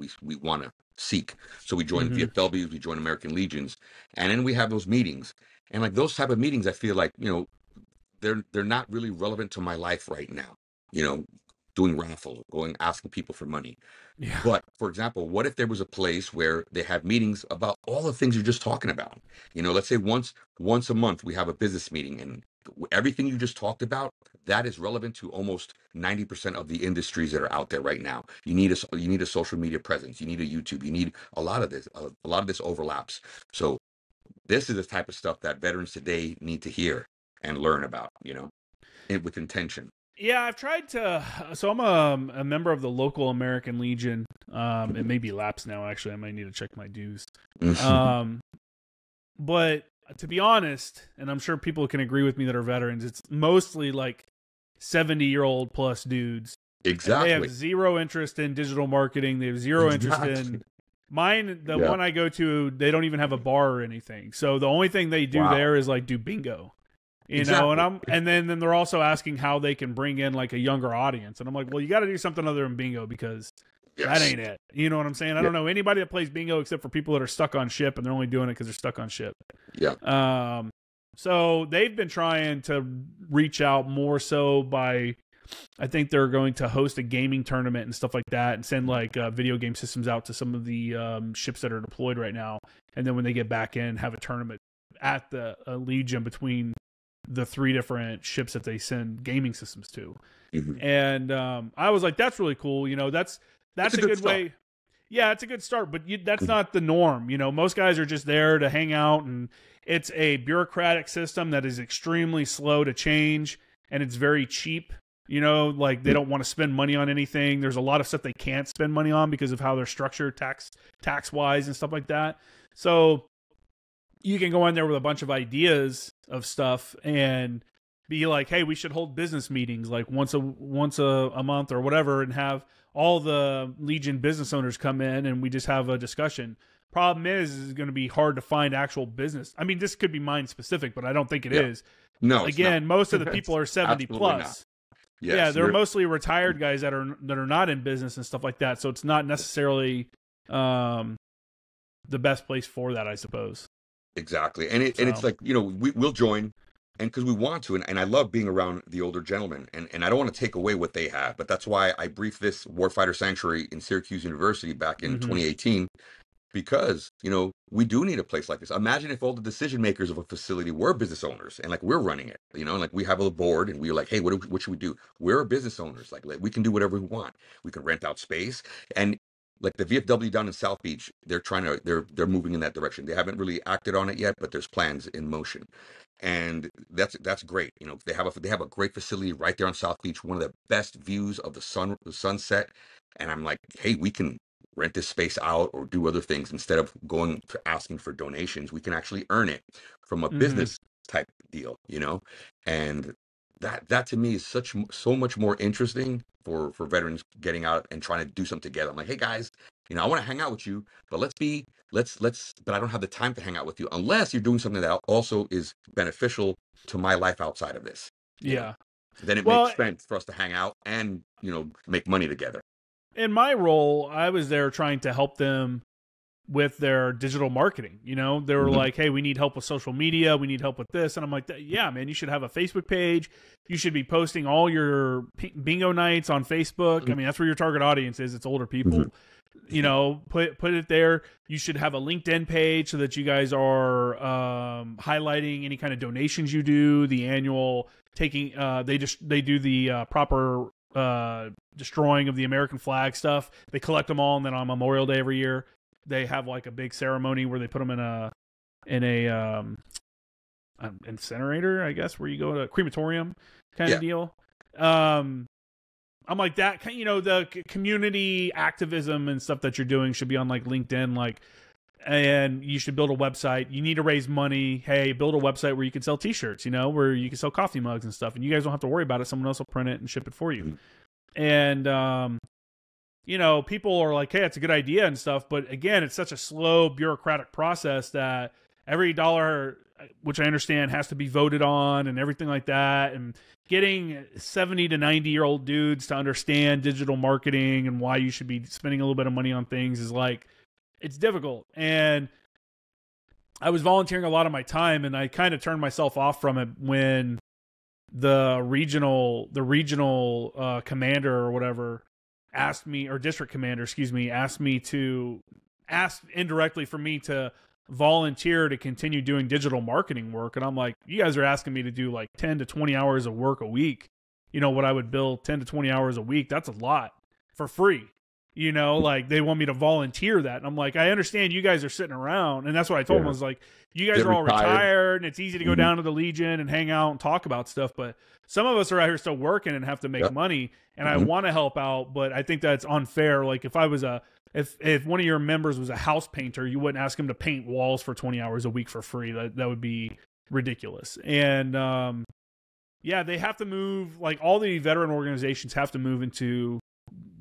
want to seek. So we join VFWs, we join American Legions, and then we have those meetings. And like those type of meetings, I feel like they're not really relevant to my life right now. Doing raffle, asking people for money. Yeah. But for example, what if there was a place where they have meetings about all the things you're just talking about? Let's say once a month we have a business meeting, and everything you just talked about, that is relevant to almost 90% of the industries that are out there right now. You need a social media presence. You need a YouTube. You need a lot of this. A lot of this overlaps. So this is the type of stuff that veterans today need to hear and learn about, and with intention. Yeah, I've tried to. So I'm a member of the local American Legion. It may be lapsed now. Actually, I might need to check my dues. But to be honest, and I'm sure people can agree with me that are veterans, it's mostly like 70-year-old plus dudes. Exactly. And they have zero interest in digital marketing. They have zero interest in mine. The one I go to, they don't even have a bar or anything. So the only thing they do there is like do bingo. You know, and then they're also asking how they can bring in like a younger audience. And I'm like, well, you got to do something other than bingo because that ain't it. You know what I'm saying? I don't know anybody that plays bingo except for people that are stuck on ship and they're only doing it because they're stuck on ship. Yeah. So they've been trying to reach out more so by, I think they're going to host a gaming tournament and stuff like that and send like video game systems out to some of the ships that are deployed right now. And then when they get back in, have a tournament at the Legion between the 3 different ships that they send gaming systems to. And I was like, that's really cool. You know, that's a good way. Yeah, it's a good start, but that's not the norm. You know, most guys are just there to hang out, and it's a bureaucratic system that is extremely slow to change, and it's very cheap. You know, like they don't want to spend money on anything. There's a lot of stuff they can't spend money on because of how they're structured tax-wise and stuff like that. So you can go in there with a bunch of ideas of stuff and be like, hey, we should hold business meetings like once a month or whatever, and have all the Legion business owners come in and we just have a discussion. Problem is it's going to be hard to find actual business. I mean, this could be mind specific, but I don't think it is. No, again, most of the people are 70 plus. Yes, yeah, they're mostly retired guys that are not in business and stuff like that. So it's not necessarily the best place for that, I suppose. Exactly. And it's like, you know, we'll join, and because we want to, and I love being around the older gentlemen, and I don't want to take away what they have, but that's why I briefed this Warfighter Sanctuary in Syracuse University back in 2018, because, you know, we do need a place like this. Imagine if all the decision makers of a facility were business owners, and like we're running it, you know, and like we have a board, and we're like, hey, what should we do? We're business owners. Like we can do whatever we want. We can rent out space, and like the VFW down in South Beach, they're moving in that direction. They haven't really acted on it yet, but there's plans in motion, and that's great. You know, they have a great facility right there on South Beach, one of the best views of the sunset. And I'm like, hey, we can rent this space out or do other things instead of going to asking for donations. We can actually earn it from a business type deal, you know, and that to me is so much more interesting for veterans getting out and trying to do something together. I'm like, hey guys, you know, I want to hang out with you, but let's but I don't have the time to hang out with you unless you're doing something that also is beneficial to my life outside of this. Yeah. Then it makes sense for us to hang out and, you know, make money together. In my role, I was there trying to help them with their digital marketing. You know, they were like, hey, we need help with social media. We need help with this. And I'm like, yeah, man, you should have a Facebook page. You should be posting all your bingo nights on Facebook. I mean, that's where your target audience is. It's older people. You know, put it there. You should have a LinkedIn page so that you guys are highlighting any kind of donations you do, the annual taking, they do the proper destroying of the American flag stuff. They collect them all, and then on Memorial Day every year, they have like a big ceremony where they put them in a incinerator, I guess, where you go to a crematorium kind of deal. I'm like that, you know, the community activism and stuff that you're doing should be on like LinkedIn, like, and you should build a website. You need to raise money. Hey, build a website where you can sell t-shirts, you know, where you can sell coffee mugs and stuff, and you guys don't have to worry about it. Someone else will print it and ship it for you. And, you know, people are like, hey, it's a good idea and stuff. But again, it's such a slow bureaucratic process that every dollar, which I understand has to be voted on and everything like that. And getting 70 to 90-year-old dudes to understand digital marketing and why you should be spending a little bit of money on things is like, it's difficult. And I was volunteering a lot of my time, and I kind of turned myself off from it when the regional commander or whatever asked me, or district commander, excuse me, asked indirectly for me to volunteer to continue doing digital marketing work. And I'm like, you guys are asking me to do like 10 to 20 hours of work a week. You know what I would bill 10 to 20 hours a week. That's a lot for free. You know, like they want me to volunteer that. And I'm like, I understand you guys are sitting around. And that's what I told them. I was like, you guys They're are all retired. retired and it's easy to go down to the Legion and hang out and talk about stuff. But some of us are out here still working and have to make money. And I want to help out, but I think that's unfair. Like if I was if one of your members was a house painter, you wouldn't ask him to paint walls for 20 hours a week for free. That would be ridiculous. And yeah, they have to move, like all the veteran organizations have to move into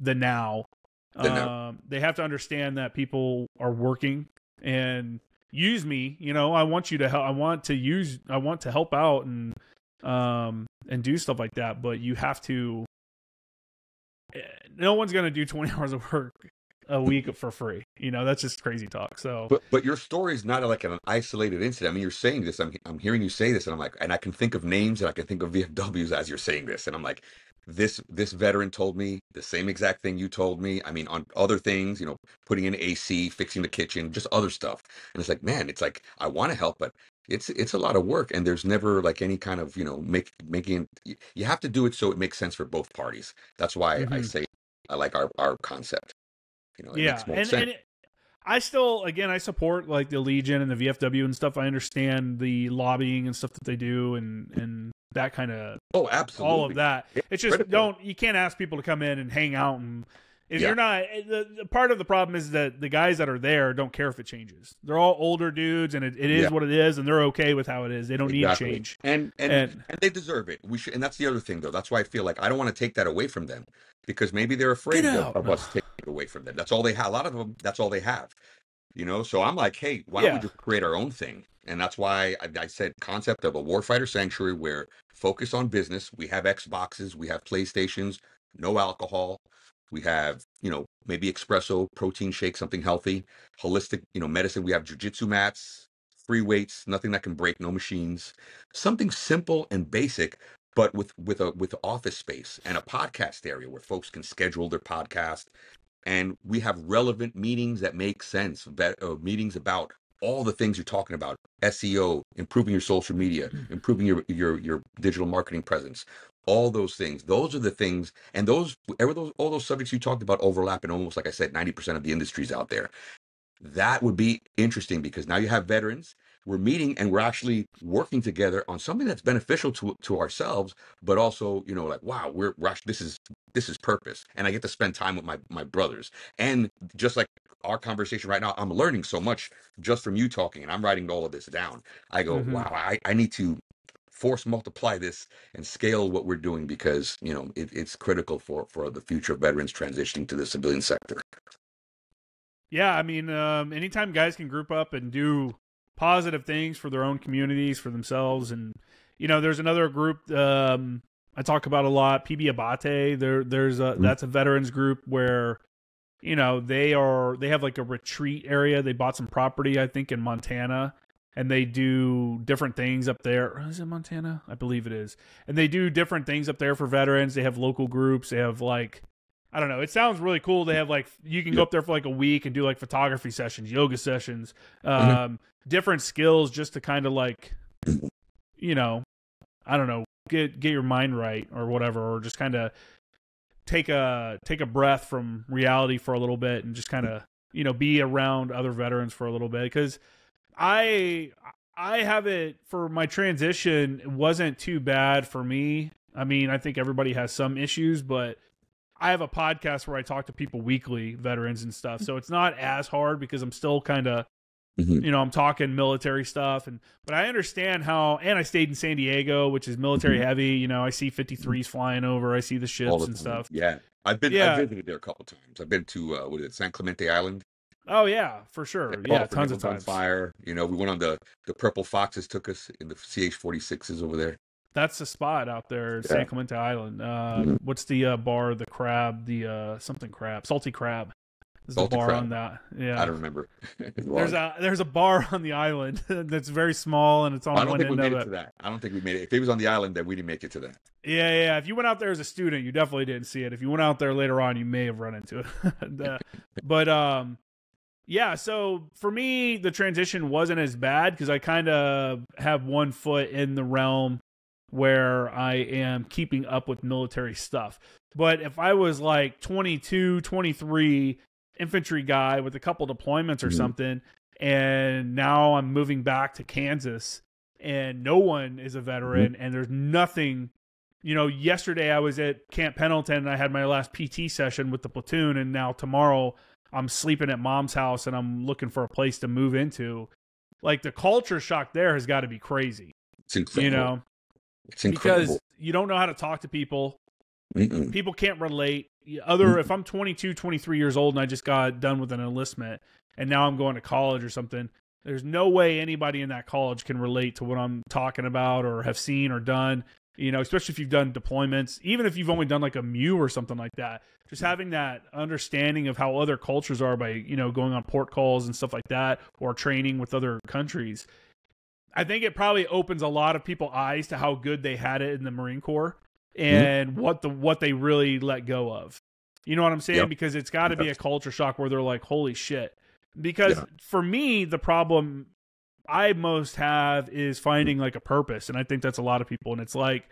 the now. They have to understand that people are working and use me. You know, I want you to help. I want to help out and do stuff like that. But you have to. No one's gonna do 20 hours of work a week for free. You know, that's just crazy talk. So, but your story is not like an isolated incident. I mean, you're saying this. I'm hearing you say this, and I'm like, and I can think of names and I can think of VFWs as you're saying this, and I'm like. This veteran told me the same exact thing you told me. I mean, on other things, you know, putting in AC, fixing the kitchen, just other stuff. And it's like, man, it's like I want to help, but it's a lot of work, and there's never like any kind of, you know, making. You have to do it so it makes sense for both parties. That's why I say I like our concept. You know, it makes more sense. I still, again, I support like the Legion and the VFW and stuff. I understand the lobbying and stuff that they do and that kind of, absolutely, all of that. It's just critical. you can't ask people to come in and hang out. And if you're not, the part of the problem is that the guys that are there don't care if it changes. They're all older dudes, and it is what it is, and they're okay with how it is. They don't need change, and they deserve it. We should, and that's the other thing, though. That's why I feel like I don't want to take that away from them, because maybe they're afraid of us taking it away from them. That's all they have. A lot of them, that's all they have. You know, so I'm like, hey, why don't we just create our own thing? And that's why I said concept of a warfighter sanctuary where focus on business. We have Xboxes, we have PlayStations, no alcohol. We have, you know, maybe espresso, protein shake, something healthy, holistic, you know, medicine. We have jujitsu mats, free weights, nothing that can break, no machines, something simple and basic, but with office space and a podcast area where folks can schedule their podcast. And we have relevant meetings that make sense, meetings about all the things you're talking about: SEO, improving your social media, improving your digital marketing presence, all those things. Those are the things, and all those subjects you talked about overlap in almost, like I said, 90% of the industries out there. That would be interesting, because now you have veterans. We're meeting and we're actually working together on something that's beneficial to ourselves, but also, you know, like, wow, this is purpose. And I get to spend time with my brothers. And just like our conversation right now, I'm learning so much just from you talking, and I'm writing all of this down. I go, wow, I need to force multiply this and scale what we're doing, because, you know, it's critical for the future of veterans transitioning to the civilian sector. Yeah, I mean, anytime guys can group up and do positive things for their own communities, for themselves, and you know, there's another group I talk about a lot, PB Abate. There's that's a veterans group where, you know, they have like a retreat area. They bought some property, I think, in Montana, and they do different things up there. Is it Montana? I believe it is. And they do different things up there for veterans. They have local groups. They have like, I don't know. It sounds really cool. They have like, you can go up there for like a week and do like photography sessions, yoga sessions, different skills, just to kind of like, you know, I don't know, get your mind right or whatever, or just kind of take a breath from reality for a little bit and just kind of, you know, be around other veterans for a little bit. Because I have it for my transition. It wasn't too bad for me. I mean, I think everybody has some issues, but I have a podcast where I talk to people weekly, veterans and stuff. So it's not as hard, because I'm still kind of, you know, I'm talking military stuff, but I understand how, and I stayed in San Diego, which is military heavy. You know, I see 53s flying over. I see the ships and stuff. Yeah. I've visited there a couple times. I've been to, San Clemente Island. Oh yeah, for sure. Yeah, tons of times. On fire. You know, we went on the Purple Foxes, took us in the CH-46s over there. That's the spot out there, San Clemente Island. What's the bar? The crab, something crab, salty crab. There's a bar on that. Yeah, I don't remember. there's a bar on the island that's very small, and it's on one end of it. I don't think we made it to that. I don't think we made it. If it was on the island, then we didn't make it to that. Yeah. If you went out there as a student, you definitely didn't see it. If you went out there later on, you may have run into it. But yeah. So for me, the transition wasn't as bad, because I kind of have one foot in the realm where I am keeping up with military stuff. But if I was like 22, 23 infantry guy with a couple deployments or something, and now I'm moving back to Kansas and no one is a veteran and there's nothing, yesterday I was at Camp Pendleton and I had my last PT session with the platoon, and now tomorrow I'm sleeping at mom's house and I'm looking for a place to move into. Like, the culture shock there has got to be crazy. It's incredible. It's incredible. Because you don't know how to talk to people. People can't relate. If I'm 22, 23 years old and I just got done with an enlistment and now I'm going to college or something, there's no way anybody in that college can relate to what I'm talking about or have seen or done, especially if you've done deployments, even if you've only done like a MEU or something like that. Just having that understanding of how other cultures are by, going on port calls and stuff like that, or training with other countries. I think it probably opens a lot of people's eyes to how good they had it in the Marine Corps and what they really let go of. You know what I'm saying? Yep. Because it's got to be a culture shock where they're like, holy shit. Because for me, the problem I most have is finding like a purpose. And I think that's a lot of people. And it's like,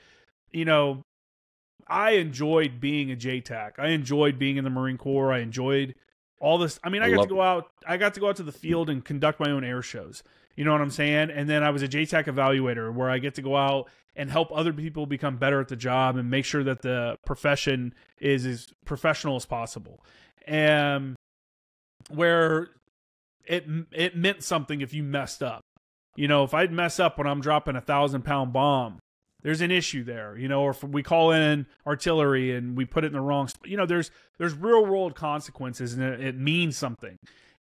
I enjoyed being a JTAC. I enjoyed being in the Marine Corps. I enjoyed all this. I mean, I got to go out to the field and conduct my own air shows. You know what I'm saying? And then I was a JTAC evaluator where I get to go out and help other people become better at the job and make sure that the profession is as professional as possible. And where it meant something if you messed up. If I'd mess up when I'm dropping 1,000-pound bomb, there's an issue there, or if we call in artillery and we put it in the wrong, there's real world consequences, and it means something.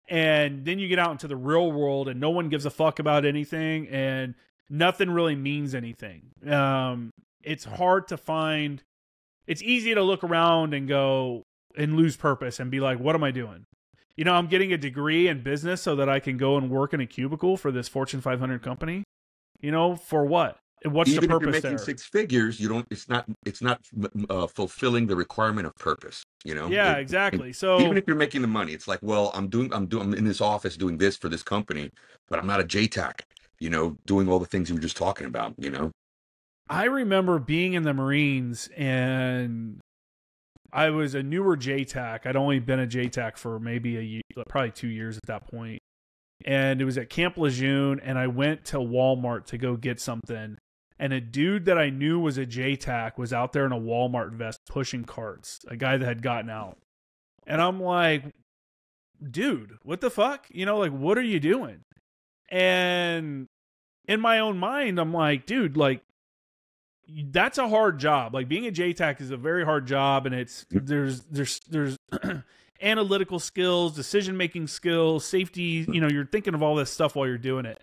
And then you get out into the real world and no one gives a fuck about anything and nothing really means anything. It's hard to find. It's easy to look around and go and lose purpose and be like, what am I doing? I'm getting a degree in business so that I can go and work in a cubicle for this Fortune 500 company. For what? What's Even the purpose if you're making there? 6 figures, it's not fulfilling the requirement of purpose. Yeah, exactly. So even if you're making the money, it's like, well, I'm in this office doing this for this company, but I'm not a JTAC. Doing all the things you were just talking about. I remember being in the Marines and I was a newer JTAC. I'd only been a JTAC for maybe a year, probably 2 years at that point. And it was at Camp Lejeune, and I went to Walmart to go get something. And a dude that I knew was a JTAC was out there in a Walmart vest pushing carts, a guy that had gotten out. And I'm like, dude, what the fuck? What are you doing? And in my own mind, I'm like, dude, that's a hard job. Like, being a JTAC is a very hard job, and there's analytical skills, decision-making skills, safety, you're thinking of all this stuff while you're doing it.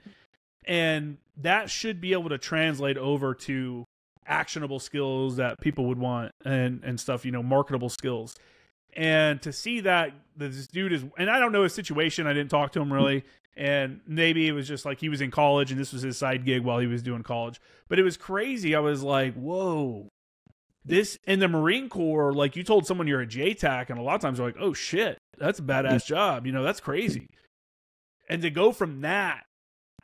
And that should be able to translate over to actionable skills that people would want and stuff, marketable skills. And to see that this dude is, and I don't know his situation, I didn't talk to him really, and maybe it was just like he was in college and this was his side gig while he was doing college. But it was crazy. I was like, whoa. This in the Marine Corps, like, you told someone you're a JTAC, and a lot of times they're like, oh shit, that's a badass job. That's crazy. And to go from that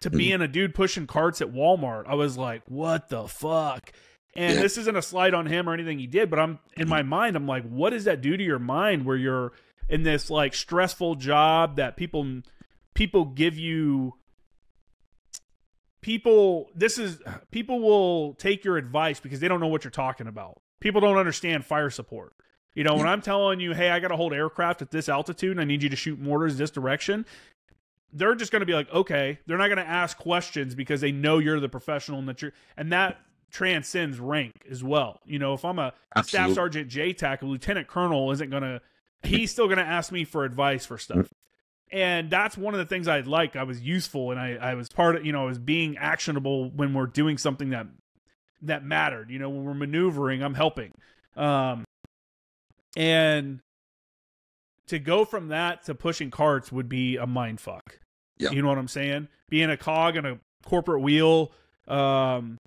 to being a dude pushing carts at Walmart, I was like, what the fuck? And this isn't a slight on him or anything he did, but I'm in my mind, I'm like, what does that do to your mind where you're in this like stressful job that people give you? People will take your advice because they don't know what you're talking about. People don't understand fire support. When I'm telling you, hey, I got to hold aircraft at this altitude and I need you to shoot mortars this direction, they're just going to be like, okay. They're not going to ask questions because they know you're the professional and that transcends rank as well. If I'm a staff sergeant JTAC, a lieutenant colonel he's still going to ask me for advice for stuff. And that's one of the things I like. I was useful and I was part of, I was being actionable when we're doing something that mattered. When we're maneuvering, I'm helping. And to go from that to pushing carts would be a mind fuck. Yeah. You know what I'm saying? Being a cog in a corporate wheel. And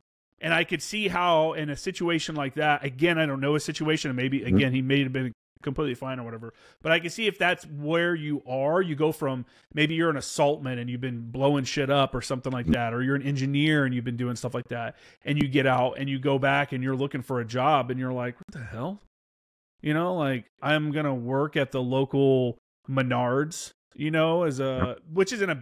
I could see how in a situation like that, again, I don't know his situation. Maybe, again, he may have been completely fine or whatever. But I can see if that's where you are, you go from maybe you're an assaultman and you've been blowing shit up or something like that, or you're an engineer and you've been doing stuff like that, and you get out and you go back and you're looking for a job and you're like, what the hell? You know, like I'm going to work at the local Menards, you know, which isn't a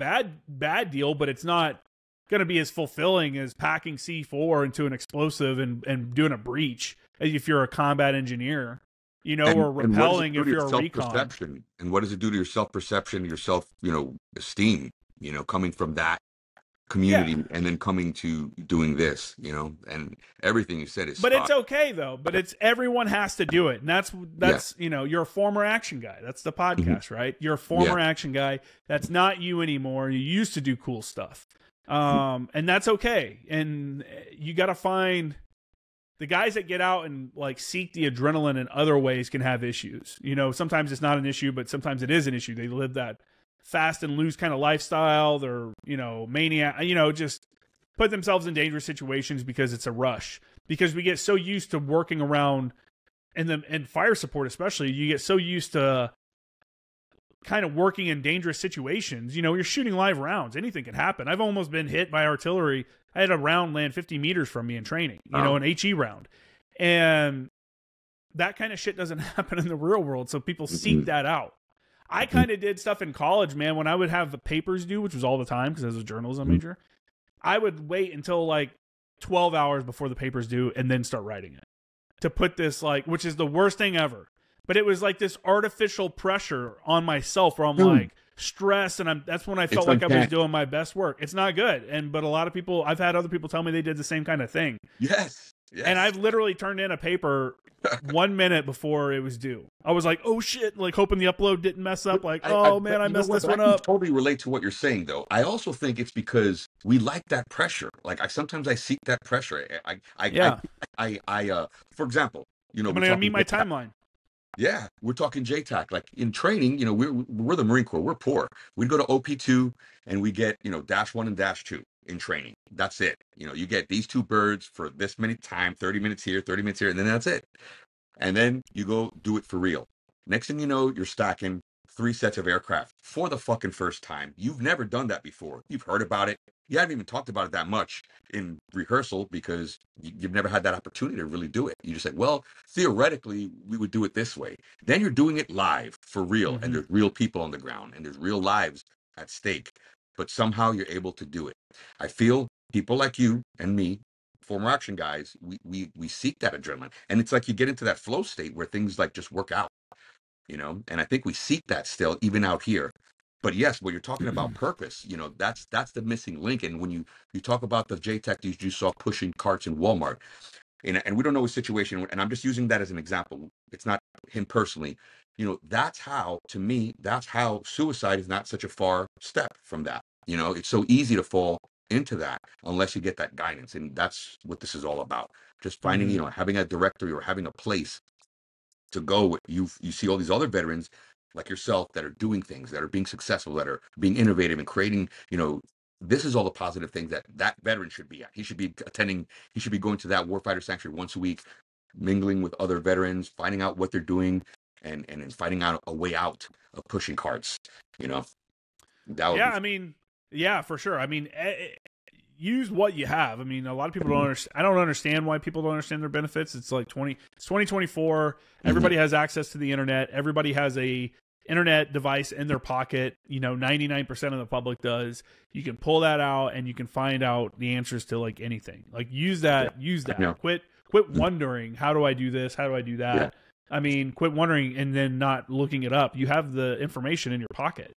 bad deal, but it's not going to be as fulfilling as packing C4 into an explosive and doing a breach as if you're a combat engineer, you know, or repelling if you're a recon. And what does it do to your self-perception, your self, esteem, coming from that community and then coming to doing this, and everything you said is but it's okay though, but everyone has to do it. And that's you're a former action guy. That's the podcast, right? You're a former action guy. That's not you anymore. You used to do cool stuff. And that's okay. And you got to find the guys that get out and like seek the adrenaline in other ways can have issues. Sometimes it's not an issue, but sometimes it is an issue. They live that fast and loose kind of lifestyle. They're, maniac, just put themselves in dangerous situations because it's a rush, because we get so used to working around and fire support, especially, you get so used to kind of working in dangerous situations. You're shooting live rounds. Anything can happen. I've almost been hit by artillery. I had a round land 50 meters from me in training, an HE round. And that kind of shit doesn't happen in the real world. So people seek that out. I kind of did stuff in college, man, when I would have the papers due, which was all the time because I was a journalism major. I would wait until like 12 hours before the papers due and then start writing it to put this which is the worst thing ever. But it was like this artificial pressure on myself where I'm like stressed, and that's when I felt like I was doing my best work. It's not good. But a lot of people, I've had other people tell me they did the same kind of thing. Yes. And I've literally turned in a paper 1 minute before it was due. I was like, oh shit, like hoping the upload didn't mess up. Like, I messed this one up. I totally relate to what you're saying though. I also think it's because we like that pressure. Like sometimes I seek that pressure. For example, I'm going to meet my timeline. Yeah, we're talking JTAC. Like in training, we're the Marine Corps. We're poor. We'd go to OP2 and we get, -1 and -2 in training. That's it. You get these two birds for this many time, 30 minutes here, 30 minutes here, and then that's it. And then you go do it for real. Next thing you know, you're stacking 3 sets of aircraft for the fucking first time. You've never done that before. You've heard about it. You haven't even talked about it that much in rehearsal because you've never had that opportunity to really do it. You just say, well, theoretically, we would do it this way. Then you're doing it live for real, and there's real people on the ground, and there's real lives at stake. But somehow you're able to do it. I feel people like you and me, former action guys, we seek that adrenaline. And it's like you get into that flow state where things like just work out, and I think we seek that still, even out here. But yes, what you're talking about purpose, that's the missing link. And when you talk about the JTAC you saw pushing carts in Walmart, and we don't know his situation, and I'm just using that as an example. It's not him personally. That's how suicide is not such a far step from that. It's so easy to fall into that unless you get that guidance. And that's what this is all about. Just finding, having a directory or having a place to go. You see all these other veterans like yourself that are doing things, that are being successful, that are being innovative and creating, this is all the positive things that veteran should be at. He should be attending, he should be going to that warfighter sanctuary once a week, mingling with other veterans, finding out what they're doing, and finding out a way out of pushing carts, Yeah, for sure. I mean, use what you have. I mean, a lot of people don't understand. I don't understand why people don't understand their benefits. It's like 2024. Everybody has access to the internet. Everybody has a internet device in their pocket. 99% of the public does. You can pull that out and you can find out the answers to like anything. Like use that. Yeah. Quit wondering, how do I do this? How do I do that? Yeah. I mean, quit wondering and then not looking it up. You have the information in your pocket.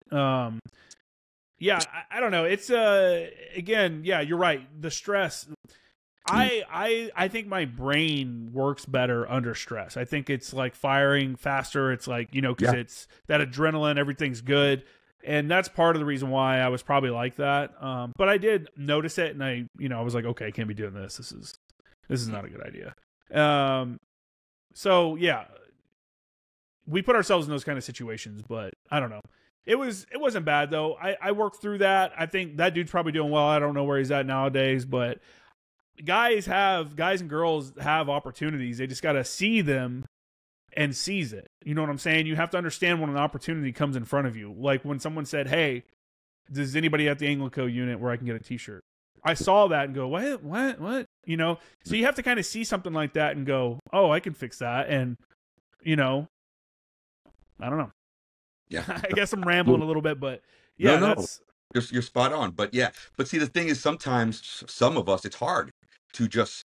Yeah, I don't know. It's again, yeah, you're right. The stress. I think my brain works better under stress. I think it's like firing faster. It's like, because it's that adrenaline, everything's good. And that's part of the reason why I was probably like that. But I did notice it, and I was like, okay, I can't be doing this. This is not a good idea. So yeah, we put ourselves in those kind of situations, but I don't know. It wasn't bad though. I worked through that. I think that dude's probably doing well. I don't know where he's at nowadays, but guys and girls have opportunities. They just got to see them and sees it. You know what I'm saying? You have to understand when an opportunity comes in front of you. Like when someone said, hey, does anybody at the ANGLICO unit where I can get a t-shirt? I saw that and go, what? You know, so you have to kind of see something like that and go, oh, I can fix that. And, you know, I don't know. Yeah. I guess I'm rambling a little bit, but yeah, no. that's. You're spot on. But yeah, but see, the thing is, sometimes some of us, it's hard to just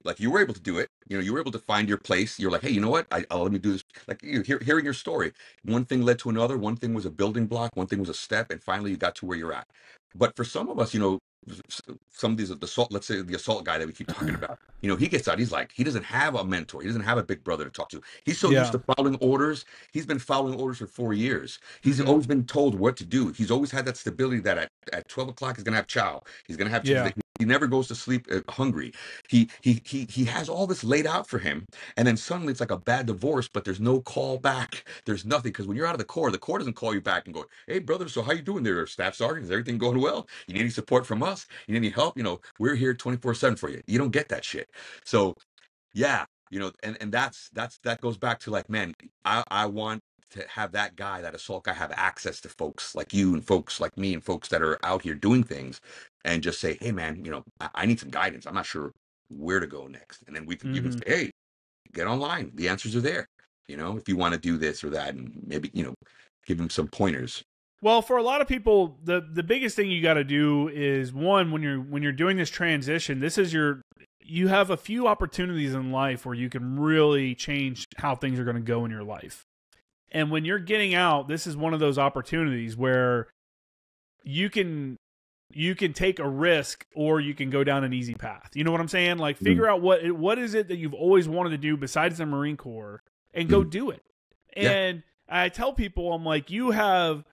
like you were able to do it. You know, you were able to find your place. You're like, hey, you know what? I'll let me do this. Like hearing your story, one thing led to another. One thing was a building block. One thing was a step, and finally you got to where you're at. But for some of us, you know, some of these, the assault, let's say the assault guy that we keep talking about, you know, he gets out, he's like, he doesn't have a mentor. He doesn't have a big brother to talk to. He's so used to following orders. He's been following orders for 4 years. He's always been told what to do. He's always had that stability that at 12 o'clock, he's going to have chow. He's going to have chow. He never goes to sleep hungry. He has all this laid out for him. And then suddenly it's like a bad divorce, but there's no call back. There's nothing. Because when you're out of the Corps doesn't call you back and go, hey, brother, so how you doing there, Staff Sergeant? Is everything going well? You need any support from us? You need any help? You know, we're here 24/7 for you. You don't get that shit. So, yeah, you know, and that goes back to like, man, I want to have that guy, that assault guy, have access to folks like you and folks like me and folks that are out here doing things, and just say, hey, man, you know, I need some guidance. I'm not sure where to go next. And then we can even say, hey, get online. The answers are there. You know, if you want to do this or that, and maybe, you know, give them some pointers. Well, for a lot of people, the biggest thing you got to do is, one, when you're doing this transition, you have a few opportunities in life where you can really change how things are going to go in your life. And when you're getting out, this is one of those opportunities where you can take a risk or you can go down an easy path. You know what I'm saying? Like, figure out what is it that you've always wanted to do besides the Marine Corps, and go do it. And I tell people, I'm like, a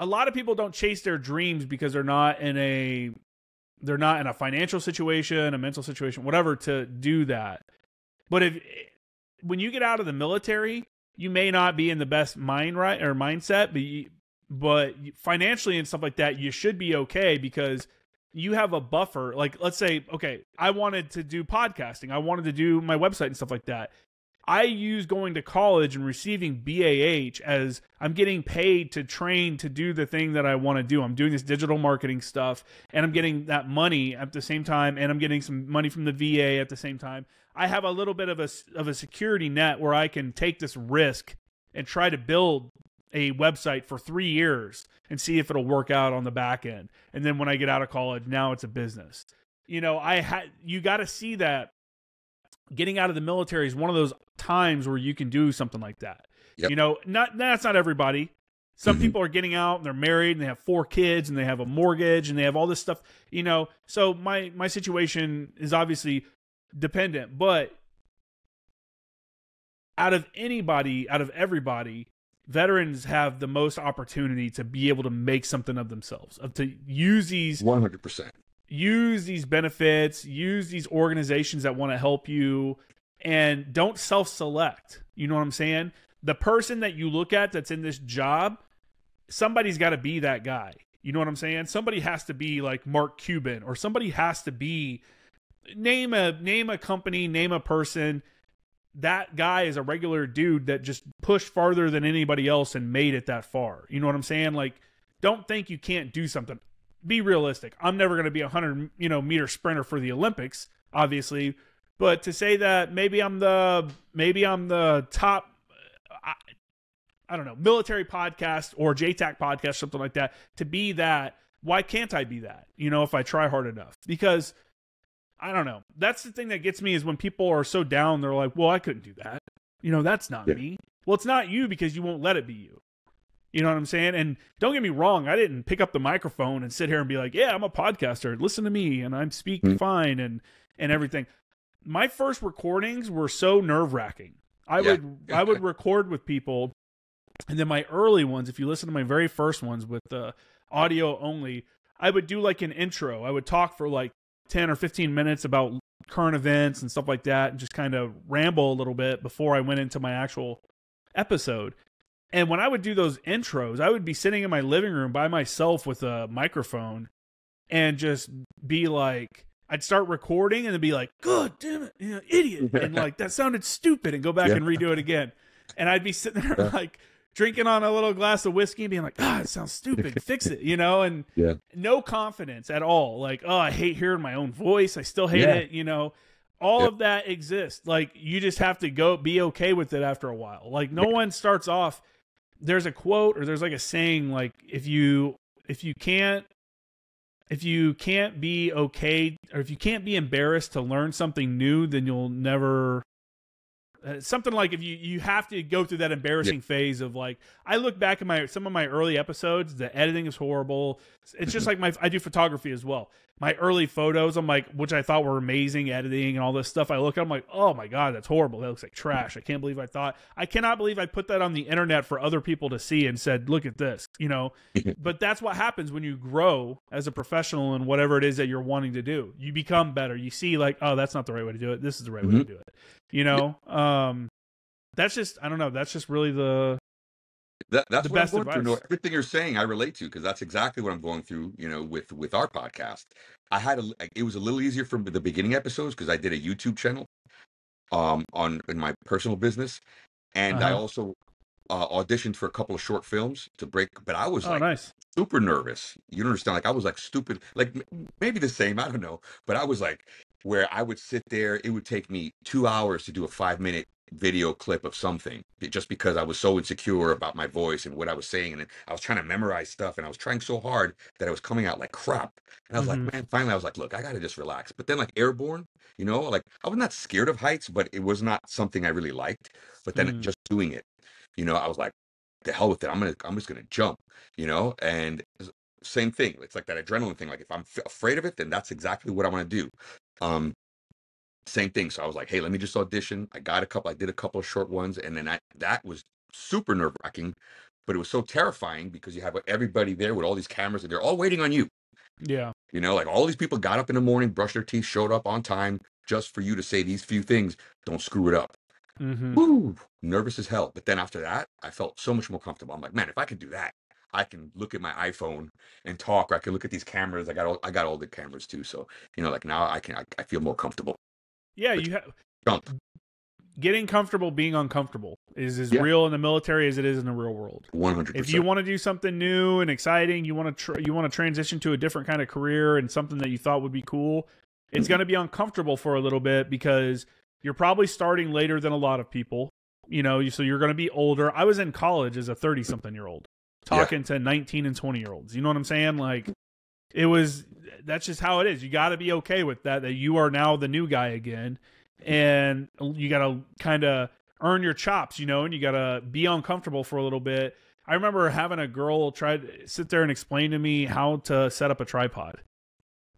lot of people don't chase their dreams because they're not in a financial situation, a mental situation, whatever, to do that. But when you get out of the military, you may not be in the best mindset, but financially and stuff like that, you should be okay because you have a buffer. Like, let's say, okay, I wanted to do podcasting. I wanted to do my website and stuff like that. I use going to college and receiving BAH as I'm getting paid to train to do the thing that I want to do. I'm doing this digital marketing stuff, and I'm getting that money at the same time, and I'm getting some money from the VA at the same time. I have a little bit of a security net where I can take this risk and try to build a website for 3 years and see if it'll work out on the back end. And then when I get out of college, now it's a business. You know, you got to see that getting out of the military is one of those times where you can do something like that. Yep. You know, that's not everybody. Some people are getting out and they're married and they have 4 kids and they have a mortgage and they have all this stuff, you know. So my situation is obviously dependent, but out of everybody, veterans have the most opportunity to be able to make something of themselves, to use these 100%. Use these benefits, use these organizations that want to help you, and don't self-select. You know what I'm saying? The person that you look at that's in this job, somebody's got to be that guy. You know what I'm saying? Somebody has to be like Mark Cuban, or somebody has to be, name a company, name a person. That guy is a regular dude that just pushed farther than anybody else and made it that far. You know what I'm saying? Like, don't think you can't do something. Be realistic. I'm never going to be a 100 meter sprinter for the Olympics, obviously, but to say that maybe I'm the top, I don't know, military podcast or JTAC podcast, something like that, to be that, why can't I be that? You know, if I try hard enough, because I don't know. That's the thing that gets me, is when people are so down, they're like, well, I couldn't do that. You know, that's not me. Well, it's not you because you won't let it be you. You know what I'm saying? And don't get me wrong, I didn't pick up the microphone and sit here and be like, yeah, I'm a podcaster, listen to me, and I'm speaking fine and everything. My first recordings were so nerve-wracking. I would record with people, and then my early ones, if you listen to my very first ones with the audio only, I would do like an intro. I would talk for like 10 or 15 minutes about current events and stuff like that, and just kind of ramble a little bit before I went into my actual episode. And when I would do those intros, I would be sitting in my living room by myself with a microphone and just be like, I'd start recording and then be like, God damn it, idiot. And like, that sounded stupid, and go back and redo it again. And I'd be sitting there like drinking on a little glass of whiskey and being like, it sounds stupid. Fix it, and no confidence at all. Like, I hate hearing my own voice. I still hate it, All of that exists. Like, you just have to be okay with it after a while. Like, no one starts off. There's a quote, or there's like a saying, like, if you can't be okay, or if you can't be embarrassed to learn something new, then you'll never. Something like, if you have to go through that embarrassing phase of, like, I look back at some of my early episodes, the editing is horrible. It's just like I do photography as well. My early photos, I'm like, which I thought were amazing editing and all this stuff, I look at, I'm like, oh my God, that's horrible. That looks like trash. I cannot believe I put that on the internet for other people to see and said, look at this, But that's what happens when you grow as a professional in whatever it is that you're wanting to do. You become better. You see, like, oh, that's not the right way to do it. This is the right way to do it. That's just, I don't know. That's just really that's the what best I'm going advice. through. Everything you're saying, I relate to, because that's exactly what I'm going through. With our podcast, it was a little easier from the beginning episodes because I did a YouTube channel, in my personal business, and I also auditioned for a couple of short films to break. But I was nice. Super nervous. You don't understand? Like, I was like stupid. Like, maybe the same. I don't know. But I was like, where I would sit there, it would take me 2 hours to do a 5-minute video clip of something, just because I was so insecure about my voice and what I was saying, and I was trying to memorize stuff, and I was trying so hard that it was coming out like crap. And I was like, man, finally I was like, look, I gotta just relax. But then, like, airborne, like, I was not scared of heights, but it was not something I really liked. But then just doing it, I was like, the hell with it, I'm just gonna jump, and same thing. It's like that adrenaline thing. Like, if I'm afraid of it, then that's exactly what I want to do. Same thing. So I was like, hey, let me just audition. I did a couple of short ones, and then that was super nerve-wracking, but it was so terrifying because you have everybody there with all these cameras, and they're all waiting on you. Yeah. Like, all these people got up in the morning, brushed their teeth, showed up on time just for you to say these few things. Don't screw it up. Woo, nervous as hell. But then after that, I felt so much more comfortable. I'm like, man, if I can do that, I can look at my iPhone and talk, or I can look at these cameras. I got all the cameras too. So, like, now I feel more comfortable. Yeah, getting comfortable being uncomfortable is as real in the military as it is in the real world. 100%. If you want to do something new and exciting, you want to transition to a different kind of career and something that you thought would be cool, it's going to be uncomfortable for a little bit because you're probably starting later than a lot of people. So you're going to be older. I was in college as a 30-something-year-old talking to 19 and 20-year-olds. You know what I'm saying? Like, that's just how it is. You got to be okay with that you are now the new guy again, and you got to kind of earn your chops, and you got to be uncomfortable for a little bit. I remember having a girl try to sit there and explain to me how to set up a tripod,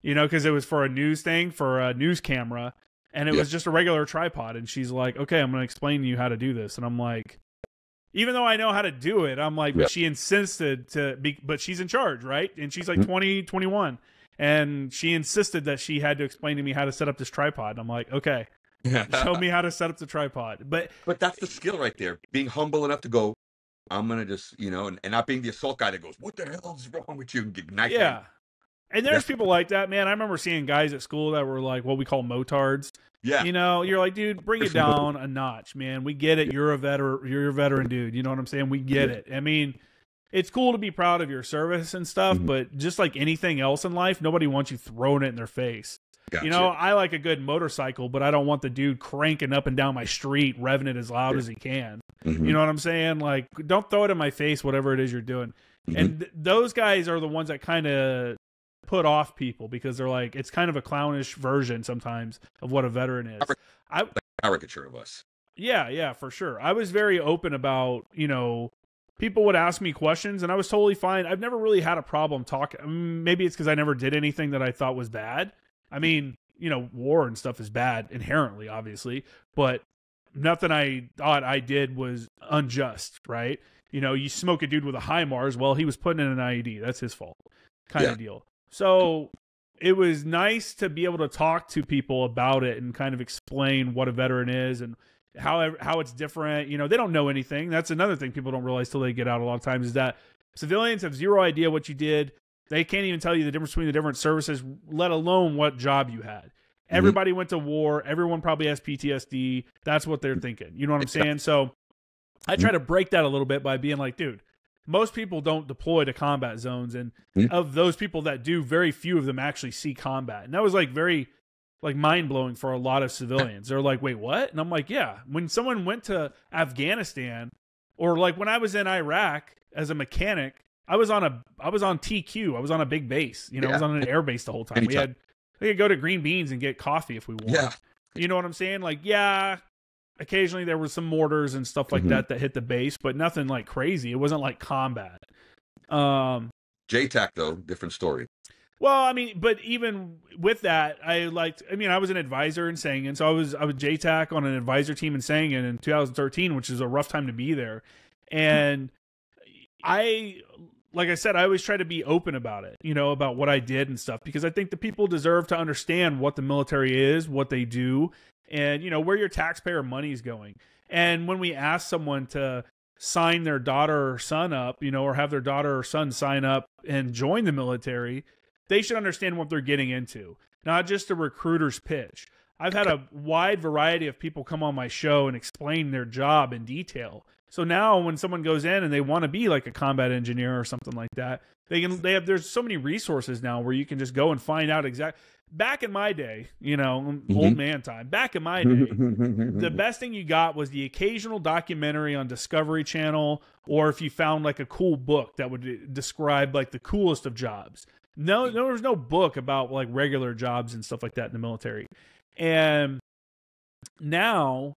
because it was for a news thing, for a news camera, and it was just a regular tripod. And she's like, okay, I'm going to explain to you how to do this. And I'm like, even though I know how to do it, I'm like, but she insisted but she's in charge, right? And she's like 20, 21. And she insisted that she had to explain to me how to set up this tripod. I'm like, okay, show me how to set up the tripod. But that's the skill right there. Being humble enough to go, I'm going to just, and not being the assault guy that goes, what the hell is wrong with you? And get knife. Yeah. And there's people like that, man. I remember seeing guys at school that were like what we call motards. Yeah. You're like, dude, bring it down a notch, man. We get it. You're a veteran dude. You know what I'm saying? We get it. I mean, it's cool to be proud of your service and stuff, but just like anything else in life, nobody wants you throwing it in their face. Gotcha. I like a good motorcycle, but I don't want the dude cranking up and down my street, revving it as loud as he can. You know what I'm saying? Like, don't throw it in my face, whatever it is you're doing. And those guys are the ones that kind of put off people because they're like, it's kind of a clownish version sometimes of what a veteran is. Caricature of us. Yeah, for sure. I was very open about, people would ask me questions and I was totally fine. I've never really had a problem talking. Maybe it's because I never did anything that I thought was bad. I mean, war and stuff is bad inherently, obviously, but nothing I thought I did was unjust, right? You smoke a dude with a HIMARS, well, he was putting in an IED. That's his fault kind of deal. So it was nice to be able to talk to people about it and kind of explain what a veteran is and how it's different. They don't know anything. That's another thing people don't realize till they get out a lot of times is that civilians have zero idea what you did. They can't even tell you the difference between the different services, let alone what job you had. Everybody went to war. Everyone probably has PTSD. That's what they're thinking. You know what I'm saying? So I try to break that a little bit by being like, dude, most people don't deploy to combat zones. And of those people that do, very few of them actually see combat. And that was like very like mind blowing for a lot of civilians. They're like, wait, what? And I'm like, yeah, when someone went to Afghanistan, or like when I was in Iraq as a mechanic, I was on TQ. I was on a big base. You know, I was on an air base the whole time. We could go to Green Beans and get coffee if we want. Yeah. You know what I'm saying? Like, yeah, occasionally there were some mortars and stuff like that hit the base, but nothing like crazy. It wasn't like combat. JTAC though, different story. Well, I mean, but even with that, I was an advisor in Sangin, so I was JTAC on an advisor team in Sangin in 2013, which is a rough time to be there. And like I said, I always try to be open about it, you know, about what I did and stuff, because I think the people deserve to understand what the military is, what they do, and, you know, where your taxpayer money is going. And when we ask someone to sign their daughter or son up, you know, or have their daughter or son sign up and join the military, they should understand what they're getting into, not just a recruiter's pitch. I've had a wide variety of people come on my show and explain their job in detail. So now when someone goes in and they want to be like a combat engineer or something like that, there's so many resources now where you can just go and find out exactly. Back in my day, you know, old man time, back in my day, the best thing you got was the occasional documentary on Discovery Channel, or if you found like a cool book that would describe like the coolest of jobs. No, there was no book about like regular jobs and stuff like that in the military. And now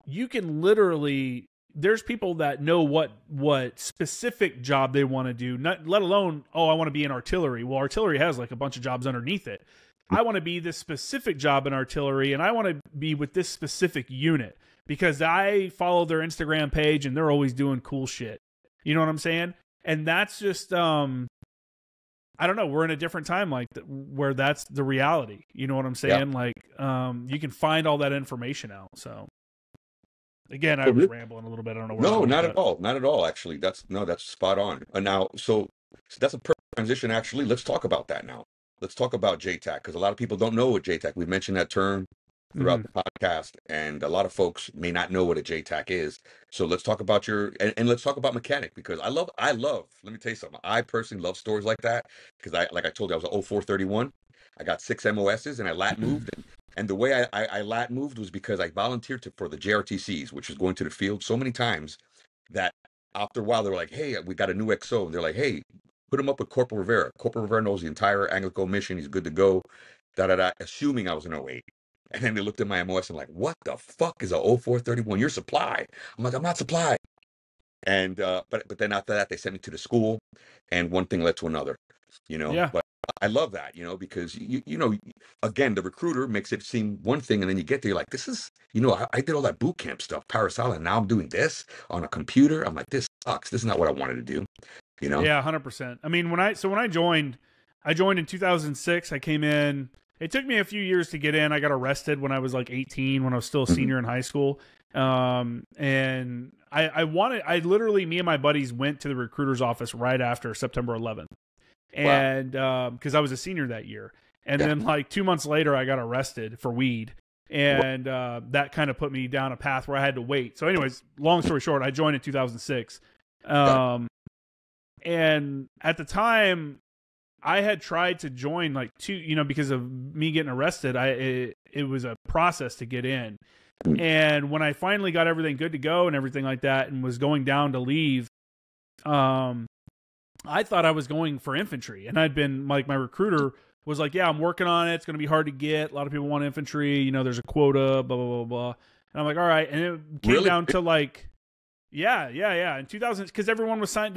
you can literally, there's people that know what specific job they want to do, not let alone, oh, I want to be in artillery. Well, artillery has like a bunch of jobs underneath it. I want to be this specific job in artillery, and I want to be with this specific unit because I follow their Instagram page and they're always doing cool shit. You know what I'm saying? And that's just, I don't know. We're in a different time, like where that's the reality. You know what I'm saying? Yeah. Like, you can find all that information out. So again, I was rambling a little bit. I don't know. No, not at all. Not at all. Actually, that's spot on. Now, so that's a perfect transition. Actually, let's talk about that now. Let's talk about JTAC, because a lot of people don't know what JTAC. We've mentioned that term throughout the podcast, and a lot of folks may not know what a JTAC is. So let's talk about and let's talk about mechanic, because I love. Let me tell you something. I personally love stories like that, because like I told you, I was a 0431. I got 6 MOSs and I lat moved. And the way I lat moved was because I volunteered for the JRTCs, which is going to the field so many times that after a while they were like, hey, we got a new XO. And they're like, hey, put him up with Corporal Rivera. Corporal Rivera knows the entire ANGLICO mission. He's good to go. Assuming I was an 08. And then they looked at my MOS and like, what the fuck is a 0431? You're supply. I'm like, I'm not supply. And but then after that, they sent me to the school, and one thing led to another, you know. Yeah. But I love that, you know, because you know, again, the recruiter makes it seem one thing, and then you get there, you're like, this is, you know, I did all that boot camp stuff, Paris Island, now I'm doing this on a computer. I'm like, this sucks. This is not what I wanted to do, you know. Yeah, 100%. I mean, when I joined in 2006. I came in. It took me a few years to get in. I got arrested when I was like 18, when I was still a senior in high school. And I literally, me and my buddies went to the recruiter's office right after September 11th. And, cause I was a senior that year. And then like 2 months later, I got arrested for weed. And, that kind of put me down a path where I had to wait. So anyways, long story short, I joined in 2006. And at the time, I had tried to join like because of me getting arrested, it was a process to get in. And when I finally got everything good to go and everything like that, and was going down to leave, I thought I was going for infantry, and I'd been like, my recruiter was like, yeah, I'm working on it. It's going to be hard to get. A lot of people want infantry, you know, there's a quota, blah, blah, blah, blah. And I'm like, all right. And it came down to like, yeah. In 2000, because everyone was signed.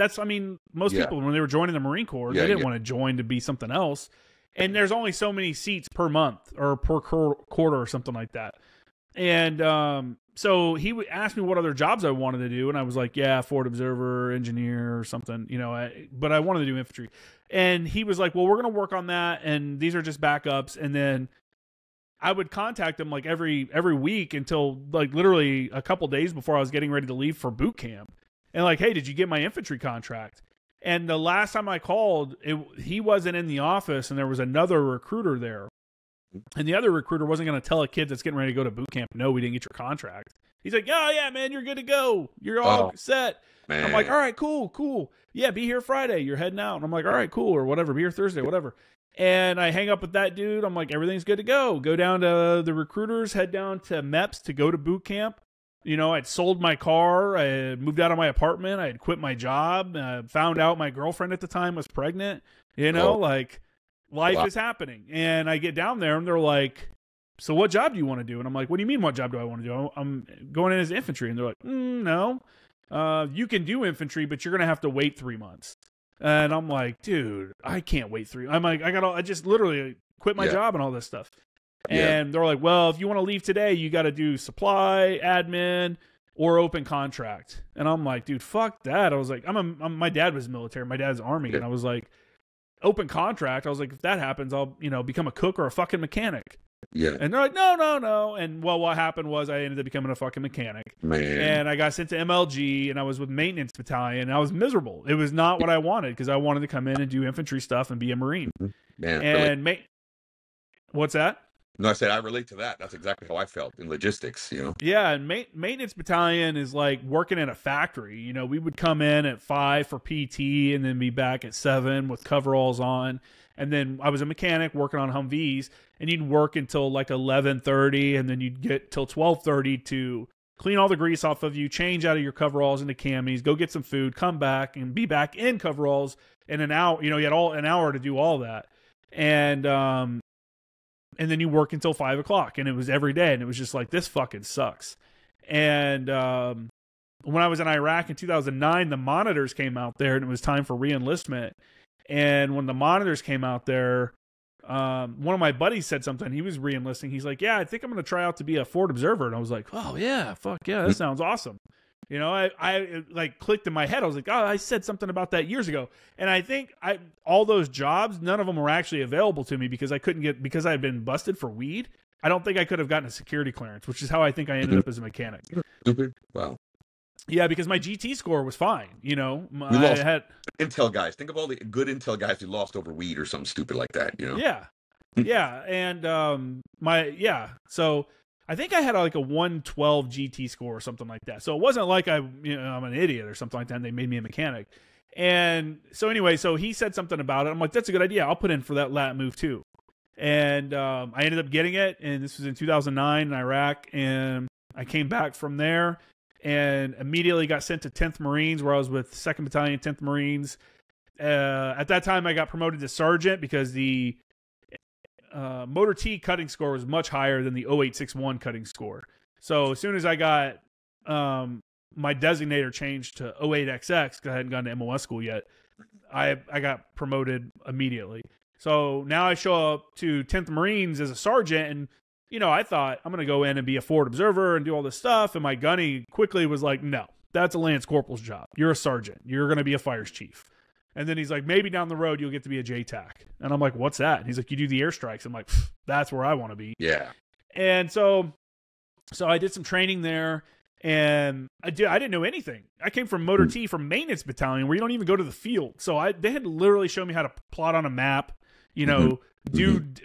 Most people, when they were joining the Marine Corps, they didn't want to join to be something else. And there's only so many seats per month or per quarter or something like that. And so he asked me what other jobs I wanted to do. And I was like, yeah, forward observer, engineer or something, you know, but I wanted to do infantry. And he was like, well, we're going to work on that. And these are just backups. And then I would contact him like every week until like literally a couple days before I was getting ready to leave for boot camp. And like, hey, did you get my infantry contract? And the last time I called, he wasn't in the office, and there was another recruiter there. And the other recruiter wasn't going to tell a kid that's getting ready to go to boot camp, no, we didn't get your contract. He's like, oh, yeah, man, you're good to go. You're all set. Man. I'm like, all right, cool. Yeah, be here Friday. You're heading out. And I'm like, all right, cool, or whatever. Be here Thursday, whatever. And I hang up with that dude. I'm like, everything's good to go. Go down to the recruiters, head down to MEPS to go to boot camp. You know, I'd sold my car. I had moved out of my apartment. I had quit my job. Found out my girlfriend at the time was pregnant. You know, like life is happening. And I get down there and they're like, so what job do you want to do? And I'm like, what do you mean, what job do I want to do? I'm going in as infantry. And they're like, no, you can do infantry, but you're going to have to wait 3 months. And I'm like, dude, I can't wait 3. I'm like, I just literally quit my job and all this stuff. And they're like, well, if you want to leave today, you got to do supply, admin, or open contract. And I'm like, dude, fuck that. I was like, my dad was military. My dad's Army. And I was like, open contract. I was like, if that happens, I'll, become a cook or a fucking mechanic. Yeah. And they're like, no. And well, what happened was I ended up becoming a fucking mechanic. Man. And I got sent to MLG, and I was with maintenance battalion, and I was miserable. It was not what I wanted, because I wanted to come in and do infantry stuff and be a Marine. Man. And what's that? No, I said I relate to that. That's exactly how I felt in logistics, Yeah, and maintenance battalion is like working in a factory. We would come in at 5 for PT and then be back at 7 with coveralls on. And then I was a mechanic working on Humvees, and you'd work until like 11:30, and then you'd get till 12:30 to clean all the grease off of you, change out of your coveralls into camis, go get some food, come back, and be back in coveralls in an hour. You had an hour to do all that. And then you work until 5 o'clock, and it was every day. And it was just like, this fucking sucks. And when I was in Iraq in 2009, the monitors came out there, and it was time for re-enlistment. And when the monitors came out there, one of my buddies said something. He was re-enlisting. He's like, yeah, I think I'm going to try out to be a forward observer. And I was like, oh yeah, fuck yeah, that sounds awesome. I like clicked in my head. I was like, oh, I said something about that years ago. And I think all those jobs, none of them were actually available to me because because I had been busted for weed. I don't think I could have gotten a security clearance, which is how I think I ended up as a mechanic. Stupid. Wow. Yeah, because my GT score was fine. We lost intel guys. Think of all the good intel guys we lost over weed or something stupid like that. Yeah. Yeah. And so I think I had like a 112 GT score or something like that. So it wasn't like I'm an idiot or something like that, and they made me a mechanic. And so anyway, so he said something about it. I'm like, that's a good idea. I'll put in for that lat move too. And I ended up getting it, and this was in 2009 in Iraq, and I came back from there and immediately got sent to 10th Marines, where I was with 2nd Battalion, 10th Marines. At that time, I got promoted to sergeant because the Motor T cutting score was much higher than the 0861 cutting score. So as soon as I got my designator changed to 08XX, because I hadn't gone to MOS school yet, I got promoted immediately. So now I show up to 10th Marines as a sergeant, and I thought I'm going to go in and be a forward observer and do all this stuff. And my gunny quickly was like, no, that's a Lance Corporal's job. You're a sergeant. You're going to be a fires chief. And then he's like, maybe down the road you'll get to be a JTAC. And I'm like, what's that? And he's like, you do the airstrikes. I'm like, that's where I want to be. Yeah. And so I did some training there, and I didn't know anything. I came from Motor T, from maintenance battalion, where you don't even go to the field. So they had literally shown me how to plot on a map, do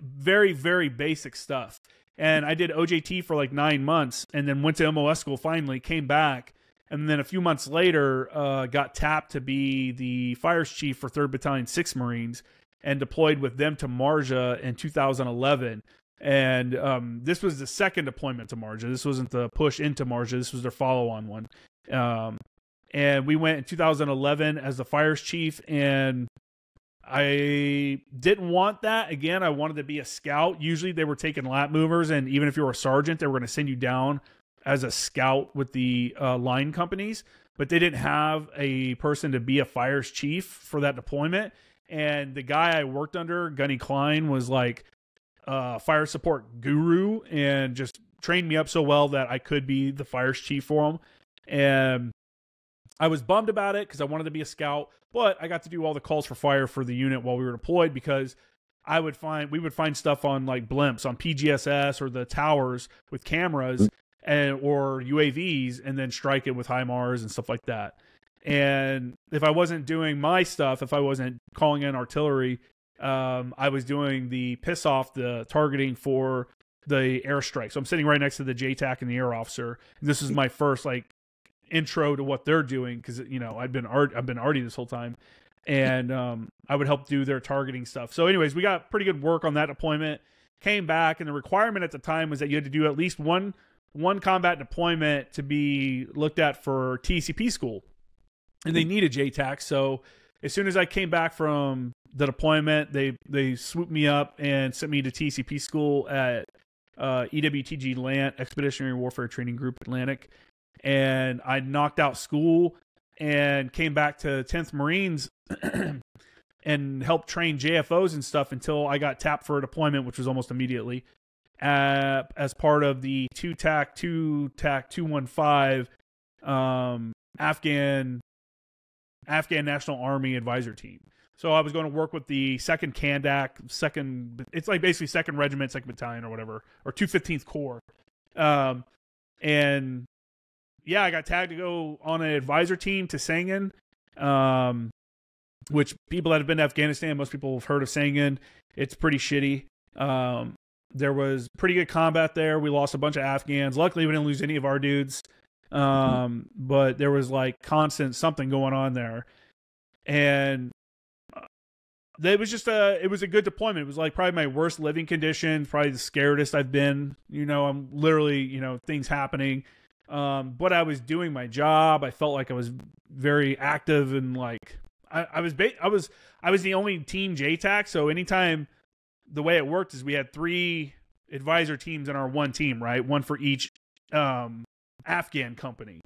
very, very basic stuff. And I did OJT for like 9 months, and then went to MOS school finally, came back. And then a few months later, got tapped to be the fires chief for 3rd Battalion, 6th Marines, and deployed with them to Marja in 2011. And this was the second deployment to Marja. This wasn't the push into Marja. This was their follow-on one. And we went in 2011 as the fires chief, and I didn't want that. Again, I wanted to be a scout. Usually they were taking lat movers, and even if you were a sergeant, they were going to send you down as a scout with the line companies, but they didn't have a person to be a fires chief for that deployment. And the guy I worked under, Gunny Klein, was like a fire support guru and just trained me up so well that I could be the fires chief for him. And I was bummed about it because I wanted to be a scout, but I got to do all the calls for fire for the unit while we were deployed, because we would find stuff on like blimps, on PGSS or the towers with cameras, or UAVs, and then strike it with HIMARS and stuff like that. And if I wasn't doing my stuff, if I wasn't calling in artillery, I was doing the piss off, the targeting for the airstrike. So I'm sitting right next to the JTAC and the air officer. And this is my first like intro to what they're doing, because I've been arty this whole time, and I would help do their targeting stuff. So anyways, we got pretty good work on that deployment. Came back, and the requirement at the time was that you had to do at least one combat deployment to be looked at for TCP school, and they needed JTAC. So as soon as I came back from the deployment, they swooped me up and sent me to TCP school at EWTG LANT, Expeditionary Warfare Training Group Atlantic. And I knocked out school and came back to 10th Marines and helped train JFOs and stuff until I got tapped for a deployment, which was almost immediately, as part of the 2TAC 215 Afghan National Army Advisor Team. So I was going to work with the 2nd Kandak, it's like basically 2nd Regiment, 2nd Battalion or whatever, or 215th Corps. And yeah, I got tagged to go on an advisor team to Sangin, which people that have been to Afghanistan, most people have heard of Sangin. It's pretty shitty. There was pretty good combat there. We lost a bunch of Afghans. Luckily, we didn't lose any of our dudes. But there was like constant something going on there. And it was just it was a good deployment. It was like probably my worst living conditions, probably the scaredest I've been. I'm literally, things happening. But I was doing my job. I felt like I was very active, and like I was the only team JTAC. So anytime, the way it worked is we had 3 advisor teams in our one team, right? One for each Afghan company.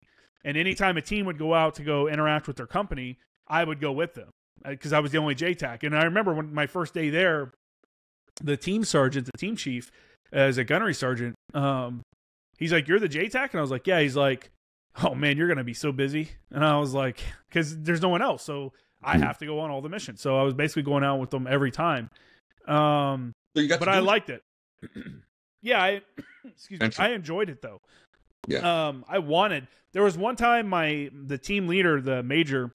And anytime a team would go out to go interact with their company, I would go with them because I was the only JTAC. And I remember when my first day there, the team sergeant, the team chief, as a gunnery sergeant, he's like, "You're the JTAC?" And I was like, "Yeah." He's like, "Oh man, you're going to be so busy." And I was like, because there's no one else. So I have to go on all the missions. So I was basically going out with them every time. But I liked it. Yeah. Excuse me. I enjoyed it though. Yeah. There was one time the team leader, the major,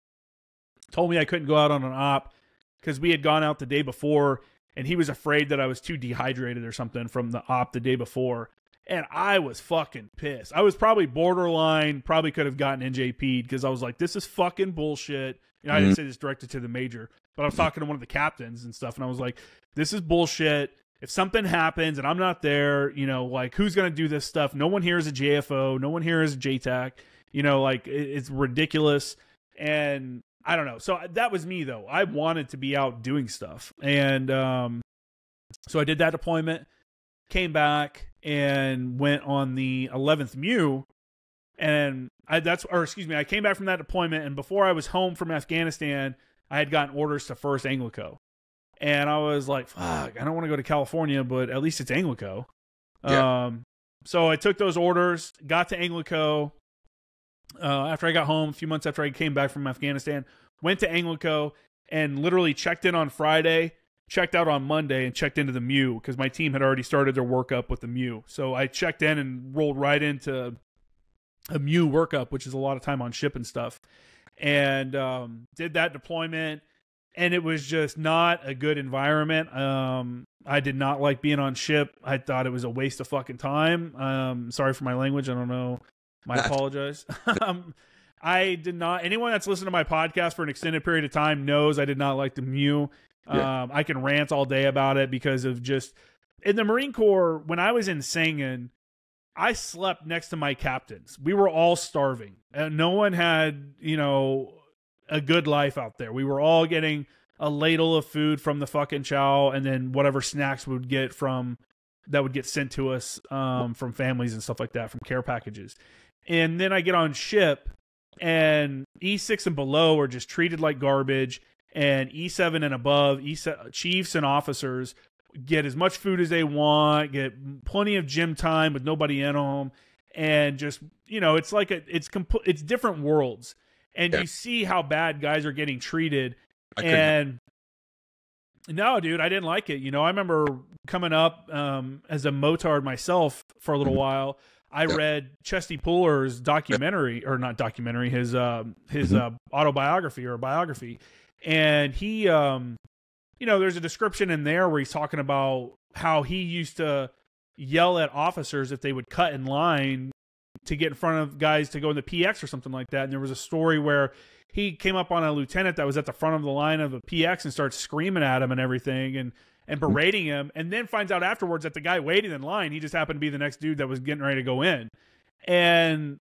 told me I couldn't go out on an op because we had gone out the day before, and he was afraid that I was too dehydrated or something from the op the day before. And I was fucking pissed. I was probably borderline, probably could have gotten NJP'd because I was like, this is fucking bullshit. I didn't say this directed to the major, but I was talking to one of the captains and stuff, and I was like, this is bullshit. If something happens and I'm not there, like, who's going to do this stuff? No one here is a JFO. No one here is a JTAC. Like, it's ridiculous. And I don't know. So that was me, though. I wanted to be out doing stuff. And so I did that deployment, came back, and went on the 11th MEU. And I came back from that deployment, and before I was home from Afghanistan, I had gotten orders to 1st ANGLICO. And I was like, fuck, I don't want to go to California, but at least it's ANGLICO. Yeah. So I took those orders, got to ANGLICO. After I got home, a few months after I came back from Afghanistan, went to ANGLICO and literally checked in on Friday, checked out on Monday, and checked into the MEU because my team had already started their workup with the MEU. So I checked in and rolled right into a MEU workup, which is a lot of time on ship and stuff. And did that deployment. And it was just not a good environment. I did not like being on ship. I thought it was a waste of fucking time. Sorry for my language. I don't know. I apologize. I did not. Anyone that's listened to my podcast for an extended period of time knows I did not like the MEU. Yeah. I can rant all day about it because of just in the Marine Corps. When I was in Sangin, I slept next to my captains. We were all starving, and no one had, a good life out there. We were all getting a ladle of food from the fucking chow, and then whatever snacks we would get that would get sent to us from families and stuff like that, from care packages. And then I get on ship, and E6 and below are just treated like garbage, and E7 and above, chiefs and officers get as much food as they want, get plenty of gym time with nobody in them, and just, it's like it's different worlds. And you see how bad guys are getting treated. And no, dude, I didn't like it. I remember coming up as a motard myself for a little while. I read Chesty Puller's documentary, or not documentary, his autobiography or biography, and he, there's a description in there where he's talking about how he used to yell at officers if they would cut in line to get in front of guys to go in the PX or something like that. And there was a story where he came up on a lieutenant that was at the front of the line of a PX and starts screaming at him and everything and berating him, and then finds out afterwards that the guy waiting in line, he just happened to be the next dude that was getting ready to go in. And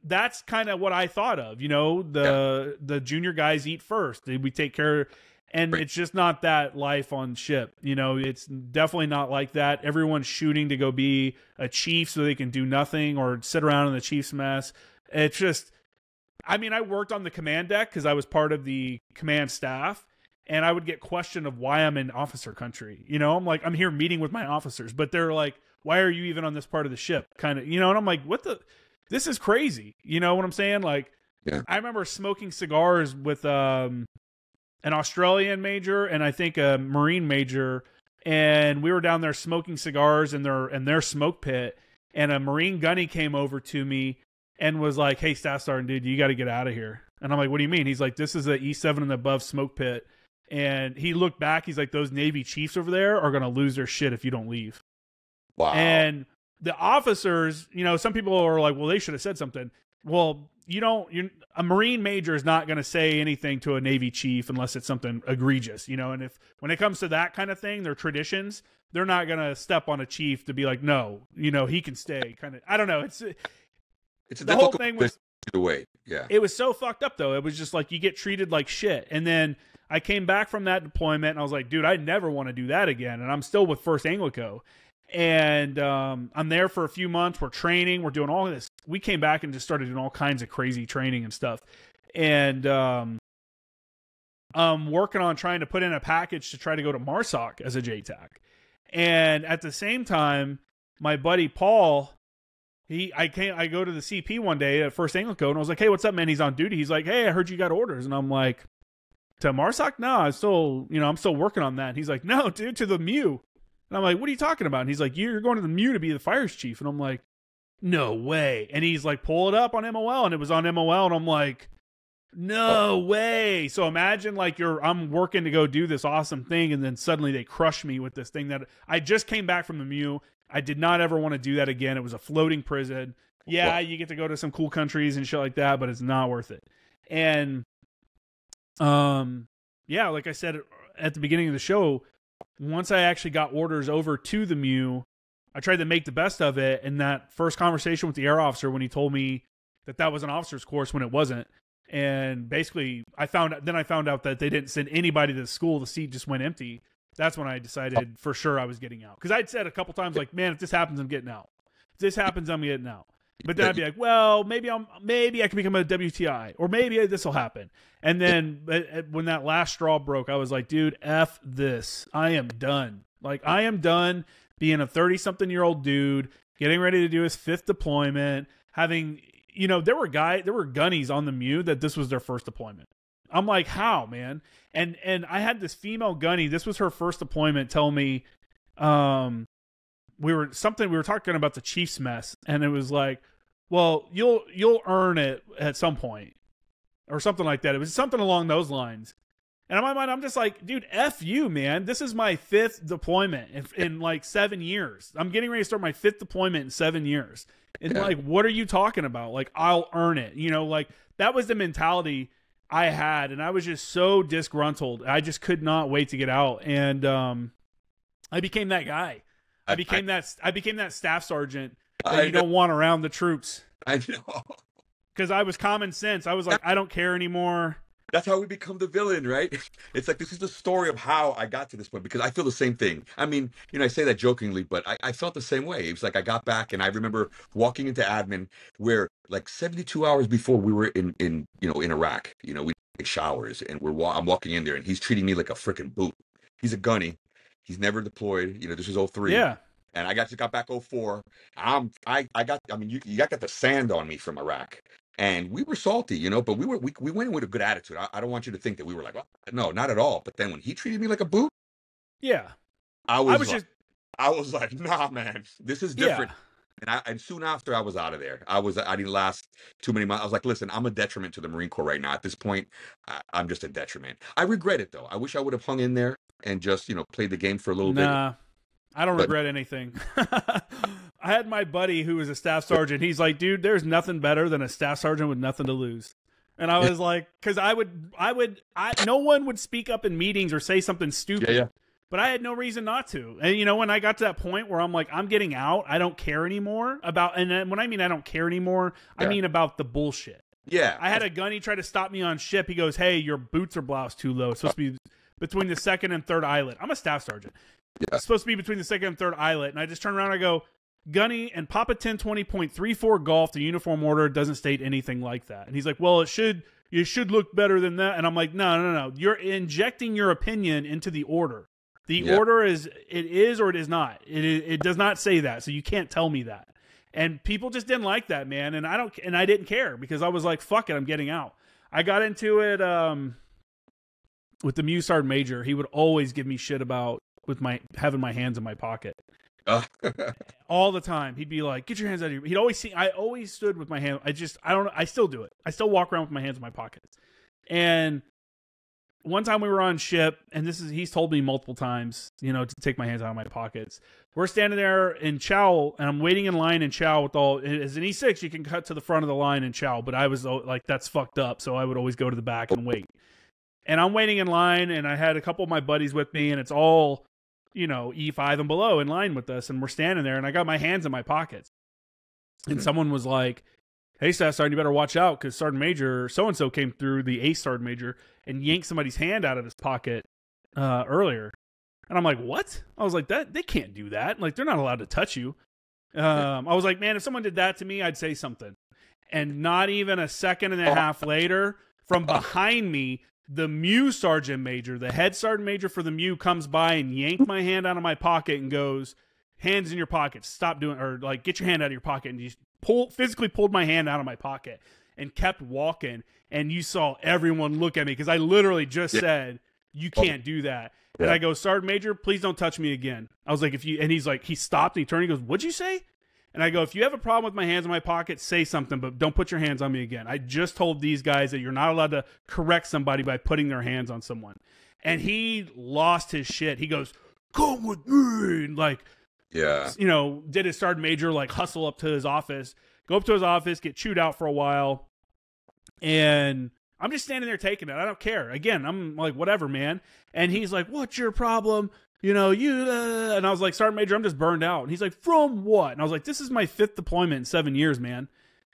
that's kind of what I thought of, the junior guys eat first. We take care. And it's just not that life on ship. It's definitely not like that. Everyone's shooting to go be a chief so they can do nothing or sit around in the chief's mess. It's just, I worked on the command deck because I was part of the command staff, and I would get questioned of why I'm in officer country. I'm like, I'm here meeting with my officers, but they're like, why are you even on this part of the ship? Kind of, and I'm like, this is crazy. You know what I'm saying? Like, I remember smoking cigars with, an Australian major and I think a Marine major, and we were down there smoking cigars in their smoke pit, and a Marine gunny came over to me and was like, "Hey, Staff Sergeant, dude, you got to get out of here." And I'm like, "What do you mean?" He's like, "This is the E7 and above smoke pit." And he looked back, he's like, "Those Navy chiefs over there are going to lose their shit if you don't leave." Wow. And the officers, some people are like, "Well, they should have said something." Well, a Marine major is not going to say anything to a Navy chief unless it's something egregious, and when it comes to that kind of thing, their traditions, they're not going to step on a chief to be like, no, he can stay. Kind of, I don't know. It's the whole thing was the way. Yeah. It was so fucked up though. It was just like, you get treated like shit. And then I came back from that deployment and I was like, dude, I never want to do that again. And I'm still with 1st ANGLICO. And I'm there for a few months. We're training. We're doing all of this. We came back and just started doing all kinds of crazy training and stuff. And I'm working on trying to put in a package to try to go to MARSOC as a JTAC. And at the same time, my buddy Paul, I go to the CP one day at 1st ANGLICO, and I was like, "Hey, what's up, man?" He's on duty. He's like, "Hey, I heard you got orders." And I'm like, "To MARSOC? No, I'm still working on that." And he's like, "No, dude, to the MEU." And I'm like, "What are you talking about?" And he's like, "You're going to the MEU to be the fires chief." And I'm like, "No way." And he's like, "Pull it up on MOL." And it was on MOL. And I'm like, "No way." So imagine like I'm working to go do this awesome thing, and then suddenly they crush me with this thing that I just came back from the MEU. I did not ever want to do that again. It was a floating prison. Yeah, you get to go to some cool countries and shit like that, but it's not worth it. And like I said at the beginning of the show, once I actually got orders over to the MEU, I tried to make the best of it. And that first conversation with the air officer, when he told me that was an officer's course when it wasn't, and basically I found out that they didn't send anybody to the school. The seat just went empty. That's when I decided for sure I was getting out. Because I'd said a couple times, like, "Man, if this happens, I'm getting out. If this happens, I'm getting out." But then I'd be like, "Well, maybe I can become a WTI, or maybe this will happen." And then when that last straw broke, I was like, "Dude, F this. I am done. Like, I am done being a 30-something-year-old dude, getting ready to do his 5th deployment, having, there were gunnies on the MEU that this was their first deployment." I'm like, "How, man?" And I had this female gunny. This was her first deployment. Tell me, we were talking about the chief's mess, and it was like, "Well, you'll earn it at some point," or something like that. It was something along those lines. And in my mind, I'm just like, "Dude, F you, man. This is my 5th deployment in like 7 years. I'm getting ready to start my 5th deployment in 7 years. And like, what are you talking about? Like, I'll earn it." Like, that was the mentality I had, and I was just so disgruntled. I just could not wait to get out. And I became that guy. I became that staff sergeant that you don't want around the troops. I know. Because I was common sense. I was like, I don't care anymore. That's how we become the villain, right? It's like, this is the story of how I got to this point, because I feel the same thing. I mean, I say that jokingly, but I felt the same way. It was like I got back, and I remember walking into admin where like 72 hours before we were in Iraq, we take showers, and I'm walking in there, and he's treating me like a freaking boot. He's a gunny. He's never deployed. This was 03. Yeah. And I got back 04. You got the sand on me from Iraq. And we were salty, but we went in with a good attitude. I don't want you to think that we were like, "Oh, no, not at all." But then when he treated me like a boot, yeah, I was like, "Nah, man, this is different." And soon after I was out of there. I didn't last too many months. I was like, listen, I'm a detriment to the Marine Corps right now. At this point, I'm just a detriment. I regret it though. I wish I would have hung in there and just, played the game for a little bit. Nah, I don't regret anything. I had my buddy who was a staff sergeant. He's like, dude, there's nothing better than a staff sergeant with nothing to lose. And I was like, because no one would speak up in meetings or say something stupid. Yeah. But I had no reason not to. And, when I got to that point where I'm like, I'm getting out, I don't care anymore about, and then when I mean I don't care anymore, I mean about the bullshit. Yeah. I had a gunny try to stop me on ship. He goes, hey, your boots are bloused too low. It's supposed to be between the second and third eyelet. I'm a staff sergeant. Yeah. It's supposed to be between the second and third eyelet. And I just turn around and I go, Gunny, and Papa 1020.34 Golf, the uniform order doesn't state anything like that. And he's like, well, it should look better than that. And I'm like, no. You're injecting your opinion into the order. The order is or it is not. It does not say that, so you can't tell me that. And people just didn't like that, man. And I didn't care because I was like, fuck it, I'm getting out. I got into it with the MEU Sergeant Major. He would always give me shit about having my hands in my pocket. All the time. He'd be like, get your hands out of your... He'd always see... I always stood with my hand... I don't know. I still do it. I still walk around with my hands in my pockets. And one time we were on ship, and he's told me multiple times, to take my hands out of my pockets. We're standing there in chow, and I'm waiting in line in chow with all... As an E6, you can cut to the front of the line in chow, but I was like, that's fucked up, so I would always go to the back and wait. And I'm waiting in line, and I had a couple of my buddies with me, and it's all... E5 and below in line with us, and we're standing there, and I got my hands in my pockets. And someone was like, hey, Staff Sergeant, you better watch out, because Sergeant Major so-and-so came through, the Ace Sergeant Major, and yanked somebody's hand out of his pocket earlier. And I'm like, what? I was like, they can't do that. Like, they're not allowed to touch you. I was like, man, if someone did that to me, I'd say something. And not even a second and a half later, from behind me, the MEU Sergeant Major, the head Sergeant Major for the MEU, comes by and yanked my hand out of my pocket and goes, hands in your pockets, stop doing, or like, get your hand out of your pocket. And he physically pulled my hand out of my pocket and kept walking. And you saw everyone look at me because I literally just said, you can't do that. And I go, Sergeant Major, please don't touch me again. I was like, and he's like, he stopped and he turned and he goes, what'd you say? And I go, if you have a problem with my hands in my pocket, say something, but don't put your hands on me again. I just told these guys that you're not allowed to correct somebody by putting their hands on someone. And he lost his shit. He goes, come with me. And like, did his Sergeant Major like hustle up to his office, go up to his office, get chewed out for a while. And I'm just standing there taking it. I don't care. Again, I'm like, whatever, man. And he's like, what's your problem? And I was like, Sergeant Major, I'm just burned out. And he's like, from what? And I was like, this is my 5th deployment in 7 years, man.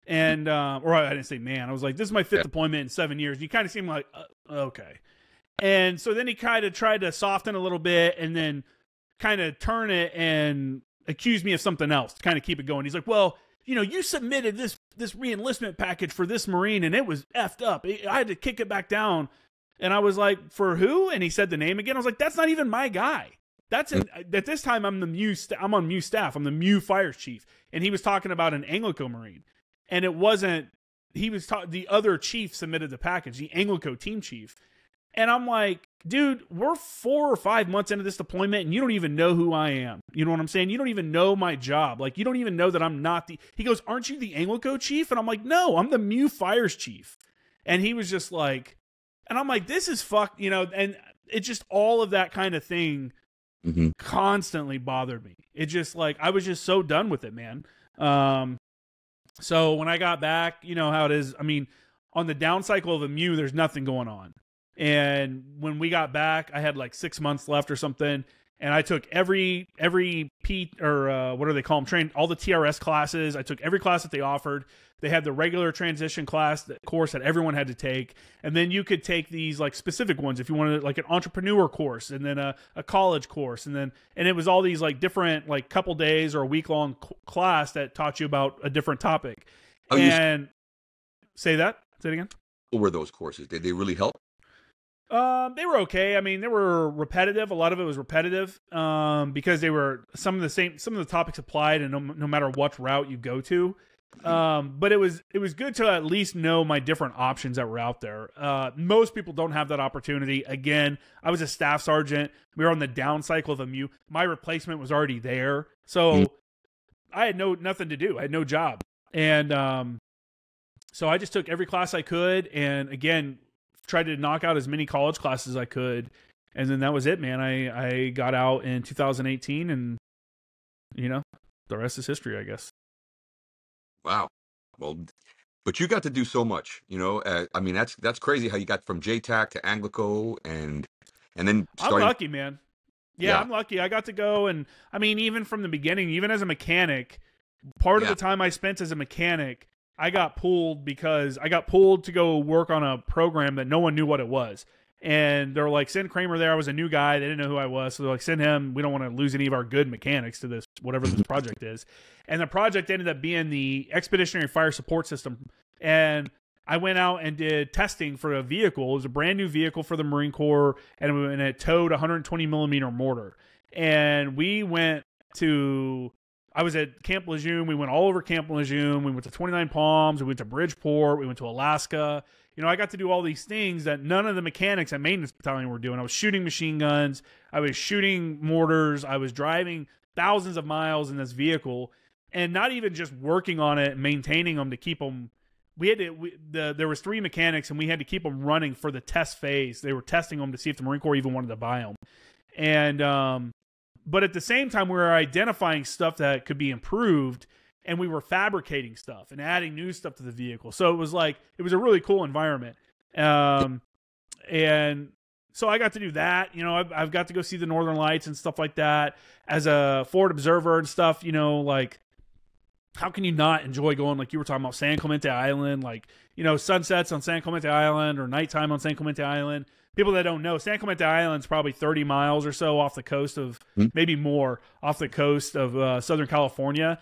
And, or I didn't say man. I was like, this is my 5th deployment in 7 years. You kind of seem like, okay. And so then he kind of tried to soften a little bit and then kind of turn it and accuse me of something else to kind of keep it going. He's like, well, you submitted this re-enlistment package for this Marine and it was effed up. I had to kick it back down. And I was like, for who? And he said the name again. I was like, that's not even my guy. At this time, I'm on MEU staff. I'm the MEU fires chief. And he was talking about an ANGLICO Marine. And it wasn't, the other chief submitted the package, the ANGLICO team chief. And I'm like, dude, we're 4 or 5 months into this deployment and you don't even know who I am. You know what I'm saying? You don't even know my job. Like, you don't even know that I'm not he goes, aren't you the ANGLICO chief? And I'm like, no, I'm the MEU fires chief. And he was just like, and I'm like, this is fucked, and it's just all of that kind of thing constantly bothered me. It just like, I was just so done with it, man. So when I got back, you know how it is. I mean, on the down cycle of a MEU, there's nothing going on. And when we got back, I had like 6 months left or something. And I took every P or what do they call them? Trained all the TRS classes. I took every class that they offered. They had the regular transition course that everyone had to take. And then you could take these like specific ones if you wanted like an entrepreneur course and then a college course. And it was all these like different like couple days or a week long class that taught you about a different topic. Say it again. What were those courses? Did they really help? They were okay. I mean, they were repetitive. A lot of it was repetitive, because they were some of the topics applied and no matter what route you go to. But it was good to at least know my different options that were out there. Most people don't have that opportunity. Again, I was a staff sergeant. We were on the down cycle of a MEU. My replacement was already there. So I had nothing to do. I had no job. And so I just took every class I could, and again, tried to knock out as many college classes as I could. And then that was it, man. I got out in 2018, and the rest is history, I guess. Wow. Well, but you got to do so much, I mean, that's crazy how you got from JTAC to ANGLICO and then I'm lucky, man. Yeah, I'm lucky. I got to go, and I mean, even from the beginning, even as a mechanic, part of the time I spent as a mechanic, I got pulled to go work on a program that no one knew what it was. And they're like, send Cramer there. I was a new guy. They didn't know who I was. So they're like, send him. We don't want to lose any of our good mechanics to this, whatever this project is. And the project ended up being the Expeditionary Fire Support System. And I went out and did testing for a vehicle. It was a brand new vehicle for the Marine Corps, and it towed 120 millimeter mortar. And I was at Camp Lejeune. We went all over Camp Lejeune. We went to 29 Palms. We went to Bridgeport. We went to Alaska. I got to do all these things that none of the mechanics at Maintenance Battalion were doing. I was shooting machine guns. I was shooting mortars. I was driving thousands of miles in this vehicle, and not even just working on it and maintaining them to keep them. There was 3 mechanics, and we had to keep them running for the test phase. They were testing them to see if the Marine Corps even wanted to buy them. And but at the same time, we were identifying stuff that could be improved, and we were fabricating stuff and adding new stuff to the vehicle. So it was a really cool environment. And so I got to do that. I've got to go see the Northern Lights and stuff like that as a forward observer and stuff. How can you not enjoy going, like you were talking about, San Clemente Island, sunsets on San Clemente Island or nighttime on San Clemente Island? People that don't know, San Clemente Island is probably 30 miles or so off the coast of, maybe more, off the coast of Southern California.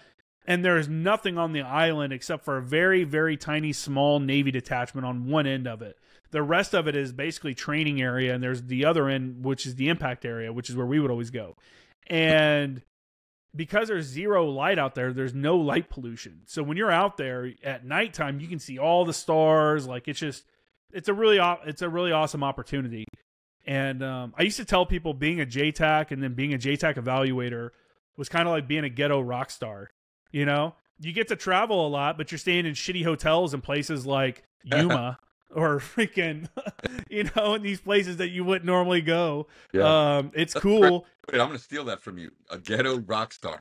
And there's nothing on the island except for a very, very tiny, small Navy detachment on one end of it. The rest of it is basically training area, and there's the other end, which is the impact area, which is where we would always go. And because there's zero light out there, there's no light pollution. So when you're out there at nighttime, you can see all the stars. It's a really awesome opportunity. And I used to tell people being a JTAC and then being a JTAC evaluator was kind of like being a ghetto rock star. You get to travel a lot, but you're staying in shitty hotels in places like Yuma or freaking, in these places that you wouldn't normally go. Yeah. It's cool. Wait, I'm going to steal that from you. A ghetto rock star.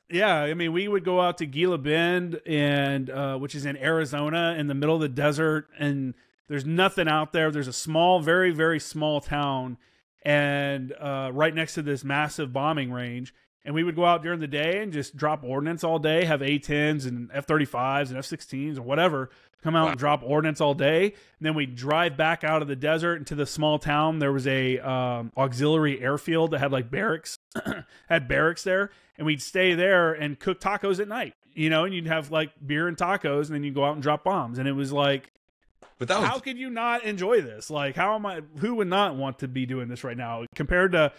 Yeah. I mean, we would go out to Gila Bend, and which is in Arizona in the middle of the desert, and there's nothing out there. There's a small, very, very small town, and right next to this massive bombing range. And we would go out during the day and just drop ordnance all day, have A-10s and F-35s and F-16s or whatever, come out and drop ordnance all day. And then we'd drive back out of the desert into the small town. There was a auxiliary airfield that had barracks, had barracks there. And we'd stay there and cook tacos at night, and you'd have beer and tacos, and then you'd go out and drop bombs. And it was how could you not enjoy this? Who would not want to be doing this right now compared to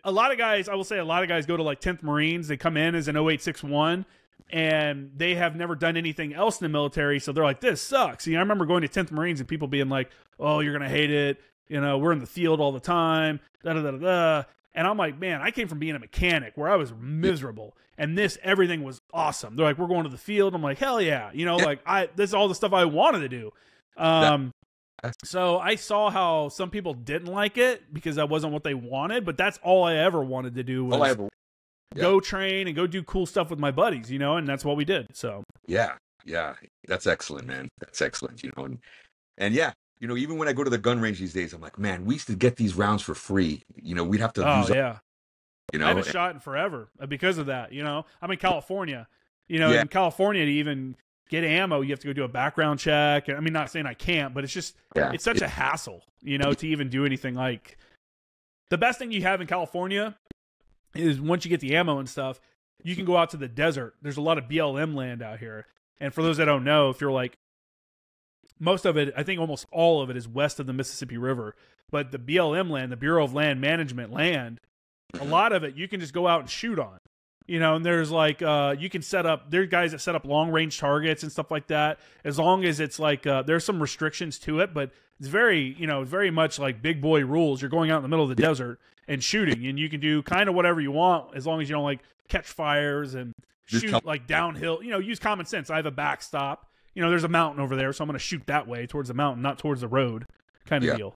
a lot of guys? I will say a lot of guys go to 10th Marines. They come in as an 0861 and they have never done anything else in the military. So they're like, this sucks. I remember going to 10th Marines and people being like, oh, you're going to hate it. We're in the field all the time. Da, da, da, da. And I'm like, man, I came from being a mechanic where I was miserable. And everything was awesome. They're like, we're going to the field. I'm like, hell yeah. This is all the stuff I wanted to do. So I saw how some people didn't like it because that wasn't what they wanted, but that's all I ever wanted to do was go train and go do cool stuff with my buddies, and that's what we did. So yeah, that's excellent, man. That's excellent, and yeah, even when I go to the gun range these days, I'm like, man, we used to get these rounds for free. We'd have to use I haven't shot in forever because of that. I'm in California. In California to even get ammo, you have to go do a background check. I mean, not saying I can't, but it's just it's such a hassle, to even do anything. The best thing you have in California is once you get the ammo and stuff, you can go out to the desert. There's a lot of BLM land out here. And for those that don't know, if you're most of it, I think almost all of it is west of the Mississippi River. But the BLM land, the Bureau of Land Management land, a lot of it you can just go out and shoot on. You know, and there's like you can set up. There's guys that set up long range targets and stuff like that. As long as it's like there's some restrictions to it, but it's very very much like big boy rules. You're going out in the middle of the desert and shooting, and you can do kind of whatever you want as long as you don't like catch fires and shoot like downhill. You know, use common sense. I have a backstop. You know, there's a mountain over there, so I'm going to shoot that way towards the mountain, not towards the road, kind of deal.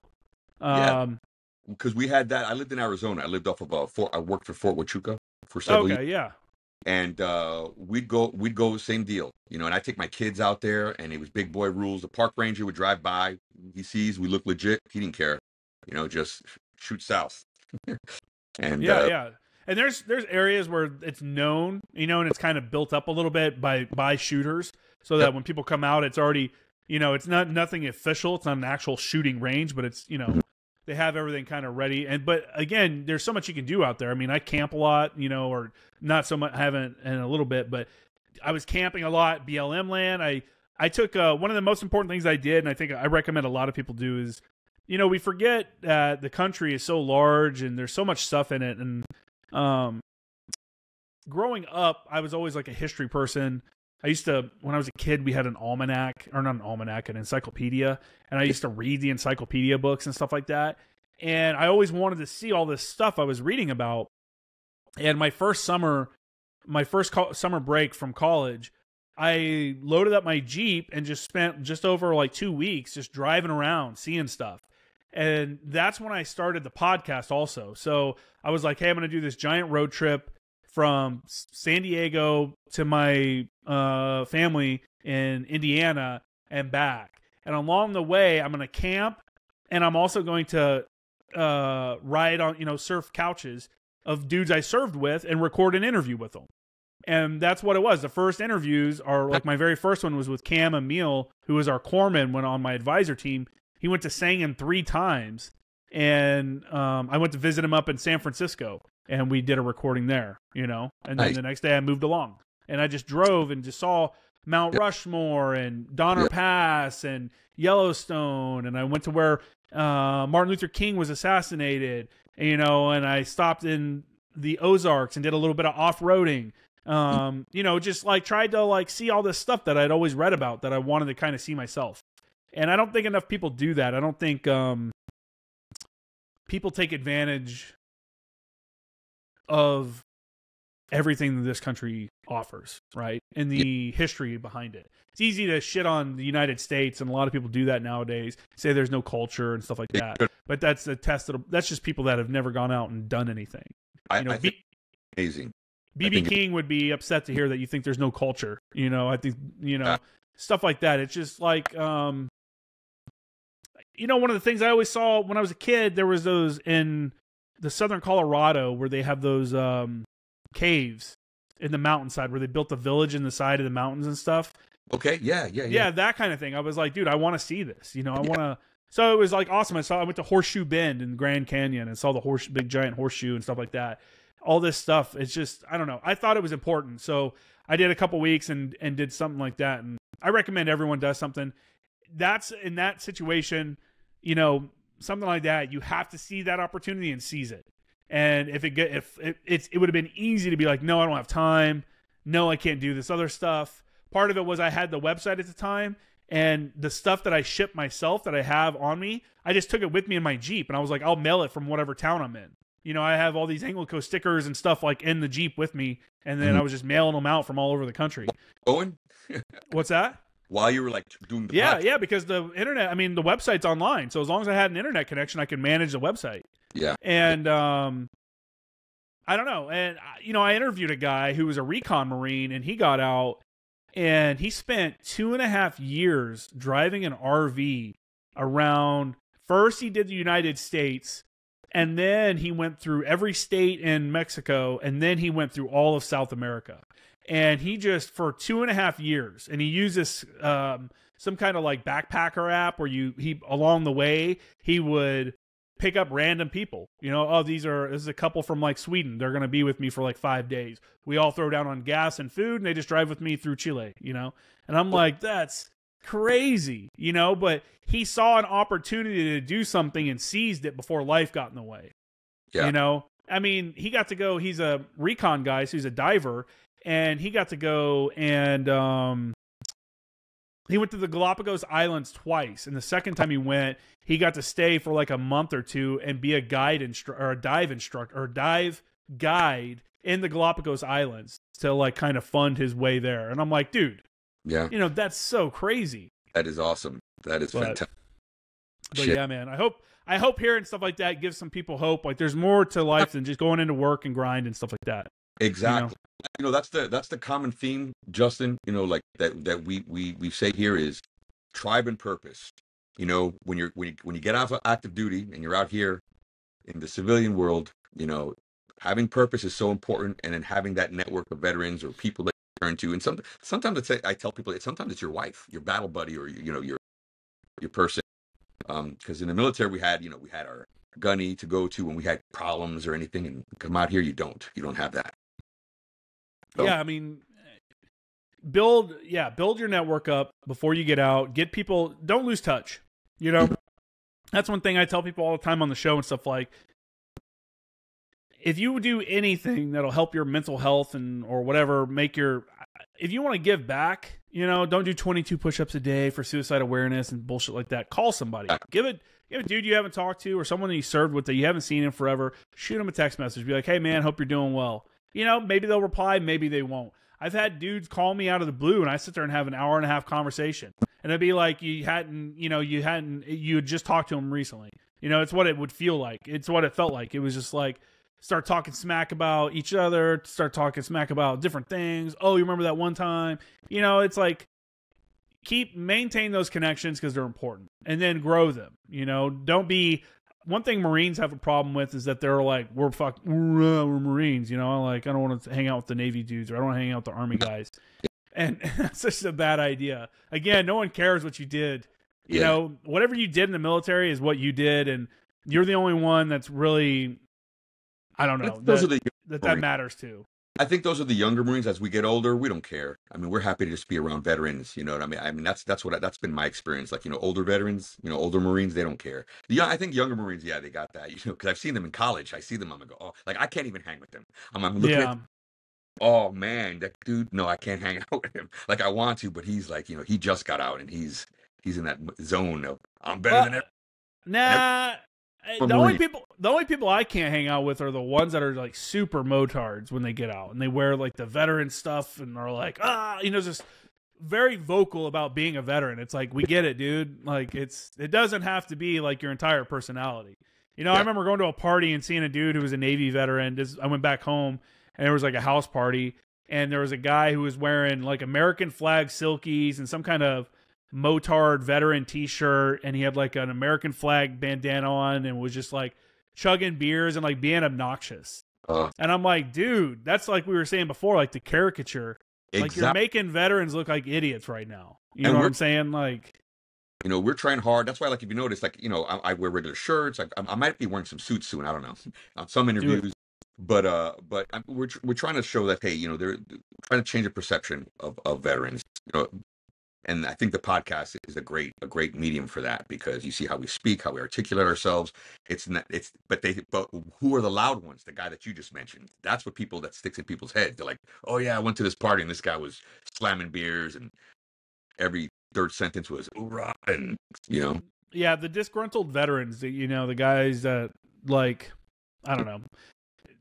Because we had that. I lived in Arizona. I lived off of I worked for Fort Huachuca for several years. Yeah. And we'd go same deal, you know. And I take my kids out there, and it was big boy rules. The park ranger would drive by. He sees we look legit. He didn't care, you know. Just shoot south. And yeah. And there's areas where it's known, you know, and it's kind of built up a little bit by shooters, so that when people come out, it's already, you know, it's nothing official. It's not an actual shooting range, but it's, you know, they have everything kind of ready. But again, there's so much you can do out there. I mean, I camp a lot, you know, or not so much, haven't in a little bit, but I was camping a lot, BLM land. I took one of the most important things I did, and I think I recommend a lot of people do, is, you know, we forget that the country is so large and there's so much stuff in it. And growing up, I was always like a history person. I used to, when I was a kid, we had an almanac, or not an almanac, an encyclopedia, and I used to read the encyclopedia books and stuff like that. And I always wanted to see all this stuff I was reading about. And my first summer break from college, I loaded up my Jeep and just spent just over like 2 weeks just driving around, seeing stuff. And that's when I started the podcast also. So I was like, hey, I'm going to do this giant road trip from San Diego to my family in Indiana and back. And along the way, I'm going to camp, and I'm also going to ride on, you know, surf couches of dudes I served with and record an interview with them. And that's what it was. The first interviews are like, my very first one was with Cam Emil, who was our corpsman, went on my advisor team. He went to Sangin 3 times, and I went to visit him up in San Francisco, and we did a recording there, you know. And then the next day I moved along, and I just drove and just saw Mount Rushmore and Donner Pass and Yellowstone, and I went to where Martin Luther King was assassinated, you know, and I stopped in the Ozarks and did a little bit of off-roading. You know, just like tried to like see all this stuff that I'd always read about that I wanted to kind of see myself. And I don't think enough people do that. I don't think people take advantage of everything that this country offers, right? And the history behind it. It's easy to shit on the United States, and a lot of people do that nowadays, say there's no culture and stuff like that. But that's a test that's just people that have never gone out and done anything. I think amazing. B.B. King would be upset to hear that you think there's no culture. You know, I think, you know, stuff like that. It's just like, you know, one of the things I always saw when I was a kid, there was those in the southern Colorado where they have those caves in the mountainside where they built a village in the side of the mountains and stuff. Okay. Yeah. That kind of thing. I was like, dude, I want to see this. You know, I want to. So it was like awesome. I went to Horseshoe Bend in Grand Canyon and saw the big giant horseshoe and stuff like that. All this stuff. It's just, I don't know. I thought it was important. So I did a couple weeks and did something like that. And I recommend everyone does something. That's in that situation, you know, something like that. You have to see that opportunity and seize it. And it would have been easy to be like, no, I don't have time. No, I can't do this other stuff. Part of it was I had the website at the time, and the stuff that I ship myself that I have on me, I just took it with me in my Jeep, and I was like, I'll mail it from whatever town I'm in. You know, I have all these ANGLICO stickers and stuff like in the Jeep with me, and then I was just mailing them out from all over the country. Owen? What's that? While you were like doing the podcast. Yeah, because the internet, I mean, the website's online, so as long as I had an internet connection, I could manage the website. Yeah. And I don't know. And, you know, I interviewed a guy who was a recon Marine, and he got out, and he spent 2.5 years driving an RV around. First, he did the United States, and then he went through every state in Mexico, and then he went through all of South America. And he just, for 2.5 years, and he used this some kind of like backpacker app where he along the way, he would pick up random people. You know, oh, this is a couple from like Sweden. They're going to be with me for like 5 days. We all throw down on gas and food, and they just drive with me through Chile, you know? And I'm like, that's crazy, you know? But he saw an opportunity to do something and seized it before life got in the way. Yeah. You know? I mean, he got to go. He's a recon guy, so he's a diver, and he got to go and he went to the Galapagos Islands twice. And the second time he went, he got to stay for like a month or two and be a guide or a dive instructor or dive guide in the Galapagos Islands to like kind of fund his way there. And I'm like, dude, Yeah. you know, that's so crazy. That is awesome. That is fantastic. But yeah, man, I hope hearing stuff like that gives some people hope. Like there's more to life than just going into work and grind and stuff like that. Exactly. You know, that's the common theme, Justin, you know, like that we say here is tribe and purpose. You know, when you get off of active duty and you're out here in the civilian world, you know, having purpose is so important, and then having that network of veterans or people that you turn to. And sometimes I tell people sometimes it's your wife, your battle buddy, or you know, your person. Because in the military we had our gunny to go to when we had problems or anything, and come out here you don't have that. So, yeah, I mean, build your network up before you get out. Get people, don't lose touch. You know, that's one thing I tell people all the time on the show and stuff, like, if you do anything that'll help your mental health or whatever, if you want to give back, you know, don't do 22 push-ups a day for suicide awareness and bullshit like that. Call somebody. Give a dude you haven't talked to or someone that you served with that you haven't seen in forever. Shoot them a text message. Be like, hey, man, hope you're doing well. You know, maybe they'll reply, maybe they won't. I've had dudes call me out of the blue, and I sit there and have an hour and a half conversation. And it'd be like you had just talked to them recently. You know, it's what it would feel like. It's what it felt like. It was just like, start talking smack about each other, start talking smack about different things. Oh, you remember that one time? You know, it's like, maintain those connections because they're important, and then grow them. You know, don't be. One thing Marines have a problem with is that they're like, we're Marines, you know, like, I don't want to hang out with the Navy dudes, or I don't want to hang out with the Army guys. And that's just a bad idea. Again, no one cares what you did. You know, whatever you did in the military is what you did, and you're the only one that's really, I don't know, that matters to. I think those are the younger Marines. As we get older, we don't care. I mean, we're happy to just be around veterans. You know what I mean? I mean, that's been my experience. Like, you know, older veterans, you know, older Marines, they don't care. Yeah, I think younger Marines, yeah, they got that. You know, because I've seen them in college. I see them, I'm like, oh, like, I can't even hang with them. I'm looking at them. Oh man, that dude. No, I can't hang out with him. Like, I want to, but he's like, you know, he just got out and he's in that zone of I'm better than everyone. Nah. The only people I can't hang out with are the ones that are like super motards when they get out and they wear like the veteran stuff and are like, you know, just very vocal about being a veteran. It's like, we get it, dude. Like, it doesn't have to be like your entire personality. You know, I remember going to a party and seeing a dude who was a Navy veteran. I went back home and there was like a house party, and there was a guy who was wearing like American flag silkies and some kind of motard veteran t-shirt, and he had like an American flag bandana on and was just like chugging beers and like being obnoxious. And I'm like, dude, that's like we were saying before, like the caricature. Like, you're making veterans look like idiots right now. You know what I'm saying? Like, you know, we're trying hard. That's why, like, if you notice, like, you know, I wear regular shirts. I might be wearing some suits soon. I don't know, on some interviews. But we're trying to show that, hey, you know, they're trying to change the perception of veterans. You know. And I think the podcast is a great medium for that, because you see how we speak, how we articulate ourselves. But who are the loud ones? The guy that you just mentioned. That's what that sticks in people's heads. They're like, oh yeah, I went to this party and this guy was slamming beers and every third sentence was hoorah, and you know. Yeah, the disgruntled veterans. You know, the guys that, like, I don't know.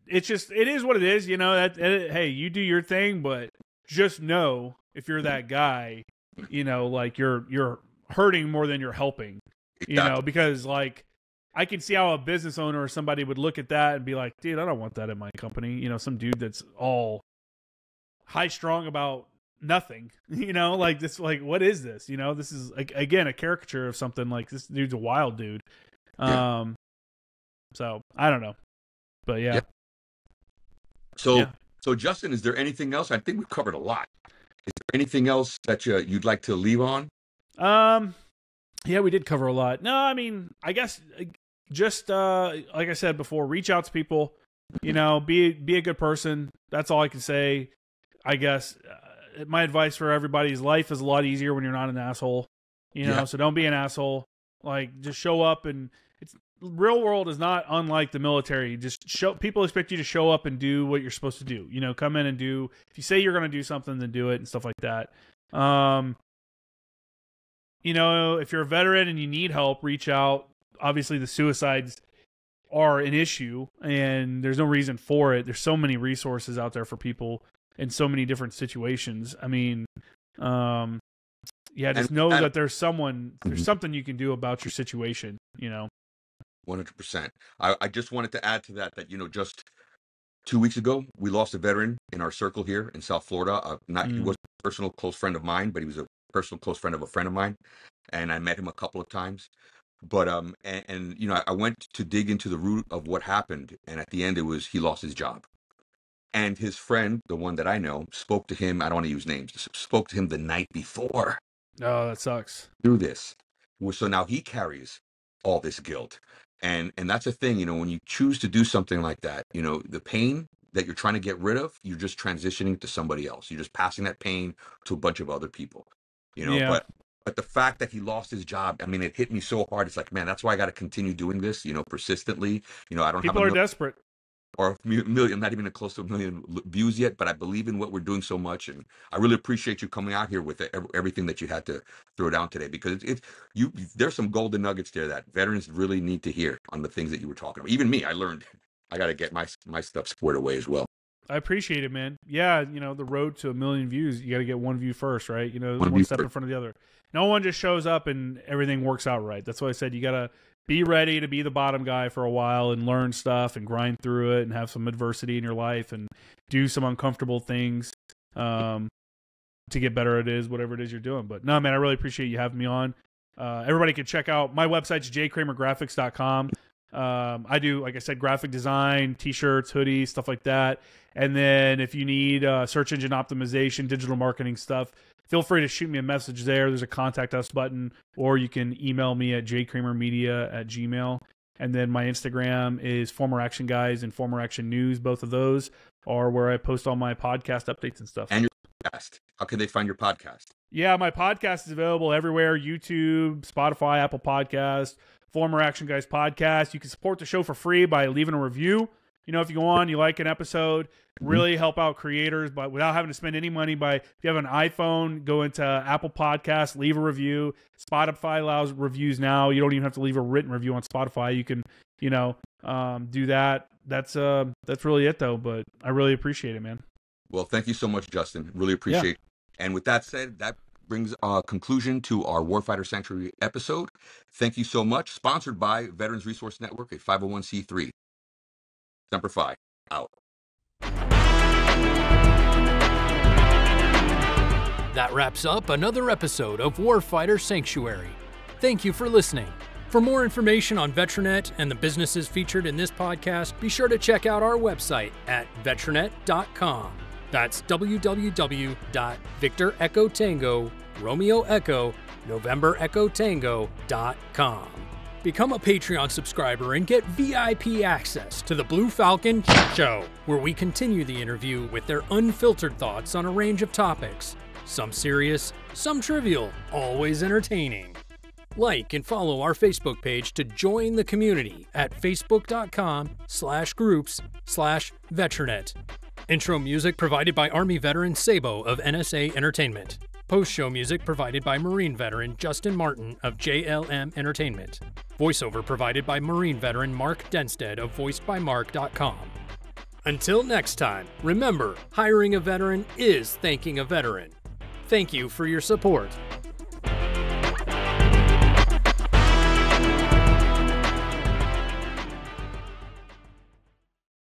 It is what it is. You know, hey, you do your thing, but just know if you're that guy, you know, like, you're hurting more than you're helping, you know, because like, I can see how a business owner or somebody would look at that and be like, dude, I don't want that in my company. You know, some dude that's all high strung about nothing, you know, like this, like, what is this? You know, this is like, again, a caricature of something. Like, this dude's a wild dude. So I don't know, but yeah. So Justin, is there anything else? I think we've covered a lot. Is there anything else that you'd like to leave on? Yeah, we did cover a lot. No, I mean, I guess just like I said before, reach out to people. You know, be a good person. That's all I can say. I guess my advice for everybody is life is a lot easier when you're not an asshole. You know, so don't be an asshole. Like, just show up, and real world is not unlike the military. Just people expect you to show up and do what you're supposed to do. You know, come in and do. If you say you're going to do something, then do it and stuff like that. You know, if you're a veteran and you need help, reach out. Obviously, the suicides are an issue, and there's no reason for it. There's so many resources out there for people in so many different situations. I mean, just know that there's something you can do about your situation, you know. 100%. I just wanted to add to that, you know, just 2 weeks ago, we lost a veteran in our circle here in South Florida. He wasn't a personal close friend of mine, but he was a personal close friend of a friend of mine. And I met him a couple of times. But, and you know, I went to dig into the root of what happened. And at the end, he lost his job. And his friend, the one that I know, spoke to him. I don't want to use names. Spoke to him the night before. Oh, that sucks. Through this. So now he carries all this guilt. And that's a thing, you know, when you choose to do something like that, you know, the pain that you're trying to get rid of, you're just transitioning to somebody else. You're just passing that pain to a bunch of other people, you know. Yeah. But the fact that he lost his job, I mean, it hit me so hard. It's like, man, that's why I got to continue doing this, you know, persistently. You know, I don't people have are desperate. Or a million, not even close to a million views yet, but I believe in what we're doing so much, and I really appreciate you coming out here with everything that you had to throw down today, because there's some golden nuggets there that veterans really need to hear on the things that you were talking about. Even me, I learned I got to get my stuff squared away as well. I appreciate it, man. Yeah, you know, the road to 1 million views, you got to get one view first, right? You know, one step in front of the other. No one just shows up and everything works out right. That's why I said you got to be ready to be the bottom guy for a while and learn stuff and grind through it and have some adversity in your life and do some uncomfortable things to get better at whatever it is you're doing. But no, man, I really appreciate you having me on. Everybody can check out my website's jcramergraphics.com. I do, like I said, graphic design, t-shirts, hoodies, stuff like that. And then if you need search engine optimization, digital marketing stuff, feel free to shoot me a message there. There's a contact us button, or you can email me at jcramermedia@gmail.com. And then my Instagram is Former Action Guys and Former Action News. Both of those are where I post all my podcast updates and stuff. And your podcast. How can they find your podcast? Yeah, my podcast is available everywhere: YouTube, Spotify, Apple Podcasts, Former Action Guys podcast. You can support the show for free by leaving a review. You know, if you go on, you like an episode, really help out creators, but without having to spend any money. If you have an iPhone, go into Apple Podcasts, leave a review. Spotify allows reviews now. You don't even have to leave a written review on Spotify. You can, you know, do that. That's really it, though. But I really appreciate it, man. Well, thank you so much, Justin. Really appreciate it. And with that said, that brings a conclusion to our Warfighter Sanctuary episode. Thank you so much. Sponsored by Veterans Resource Network, a 501c3. Number 5, out. That wraps up another episode of Warfighter Sanctuary. Thank you for listening. For more information on Vetranet and the businesses featured in this podcast, be sure to check out our website at vetranet.com. That's www.Victor Echo Tango, Romeo Echo, November Echo Tango.com. Become a Patreon subscriber and get VIP access to the Blue Falcon Show, where we continue the interview with their unfiltered thoughts on a range of topics. Some serious, some trivial, always entertaining. Like and follow our Facebook page to join the community at facebook.com/groups/Vetranet. Intro music provided by Army veteran Sabo of NSA Entertainment. Post-show music provided by Marine veteran Justin Martin of JLM Entertainment. Voiceover provided by Marine veteran Mark Denstead of voicedbymark.com. Until next time, remember, hiring a veteran is thanking a veteran. Thank you for your support.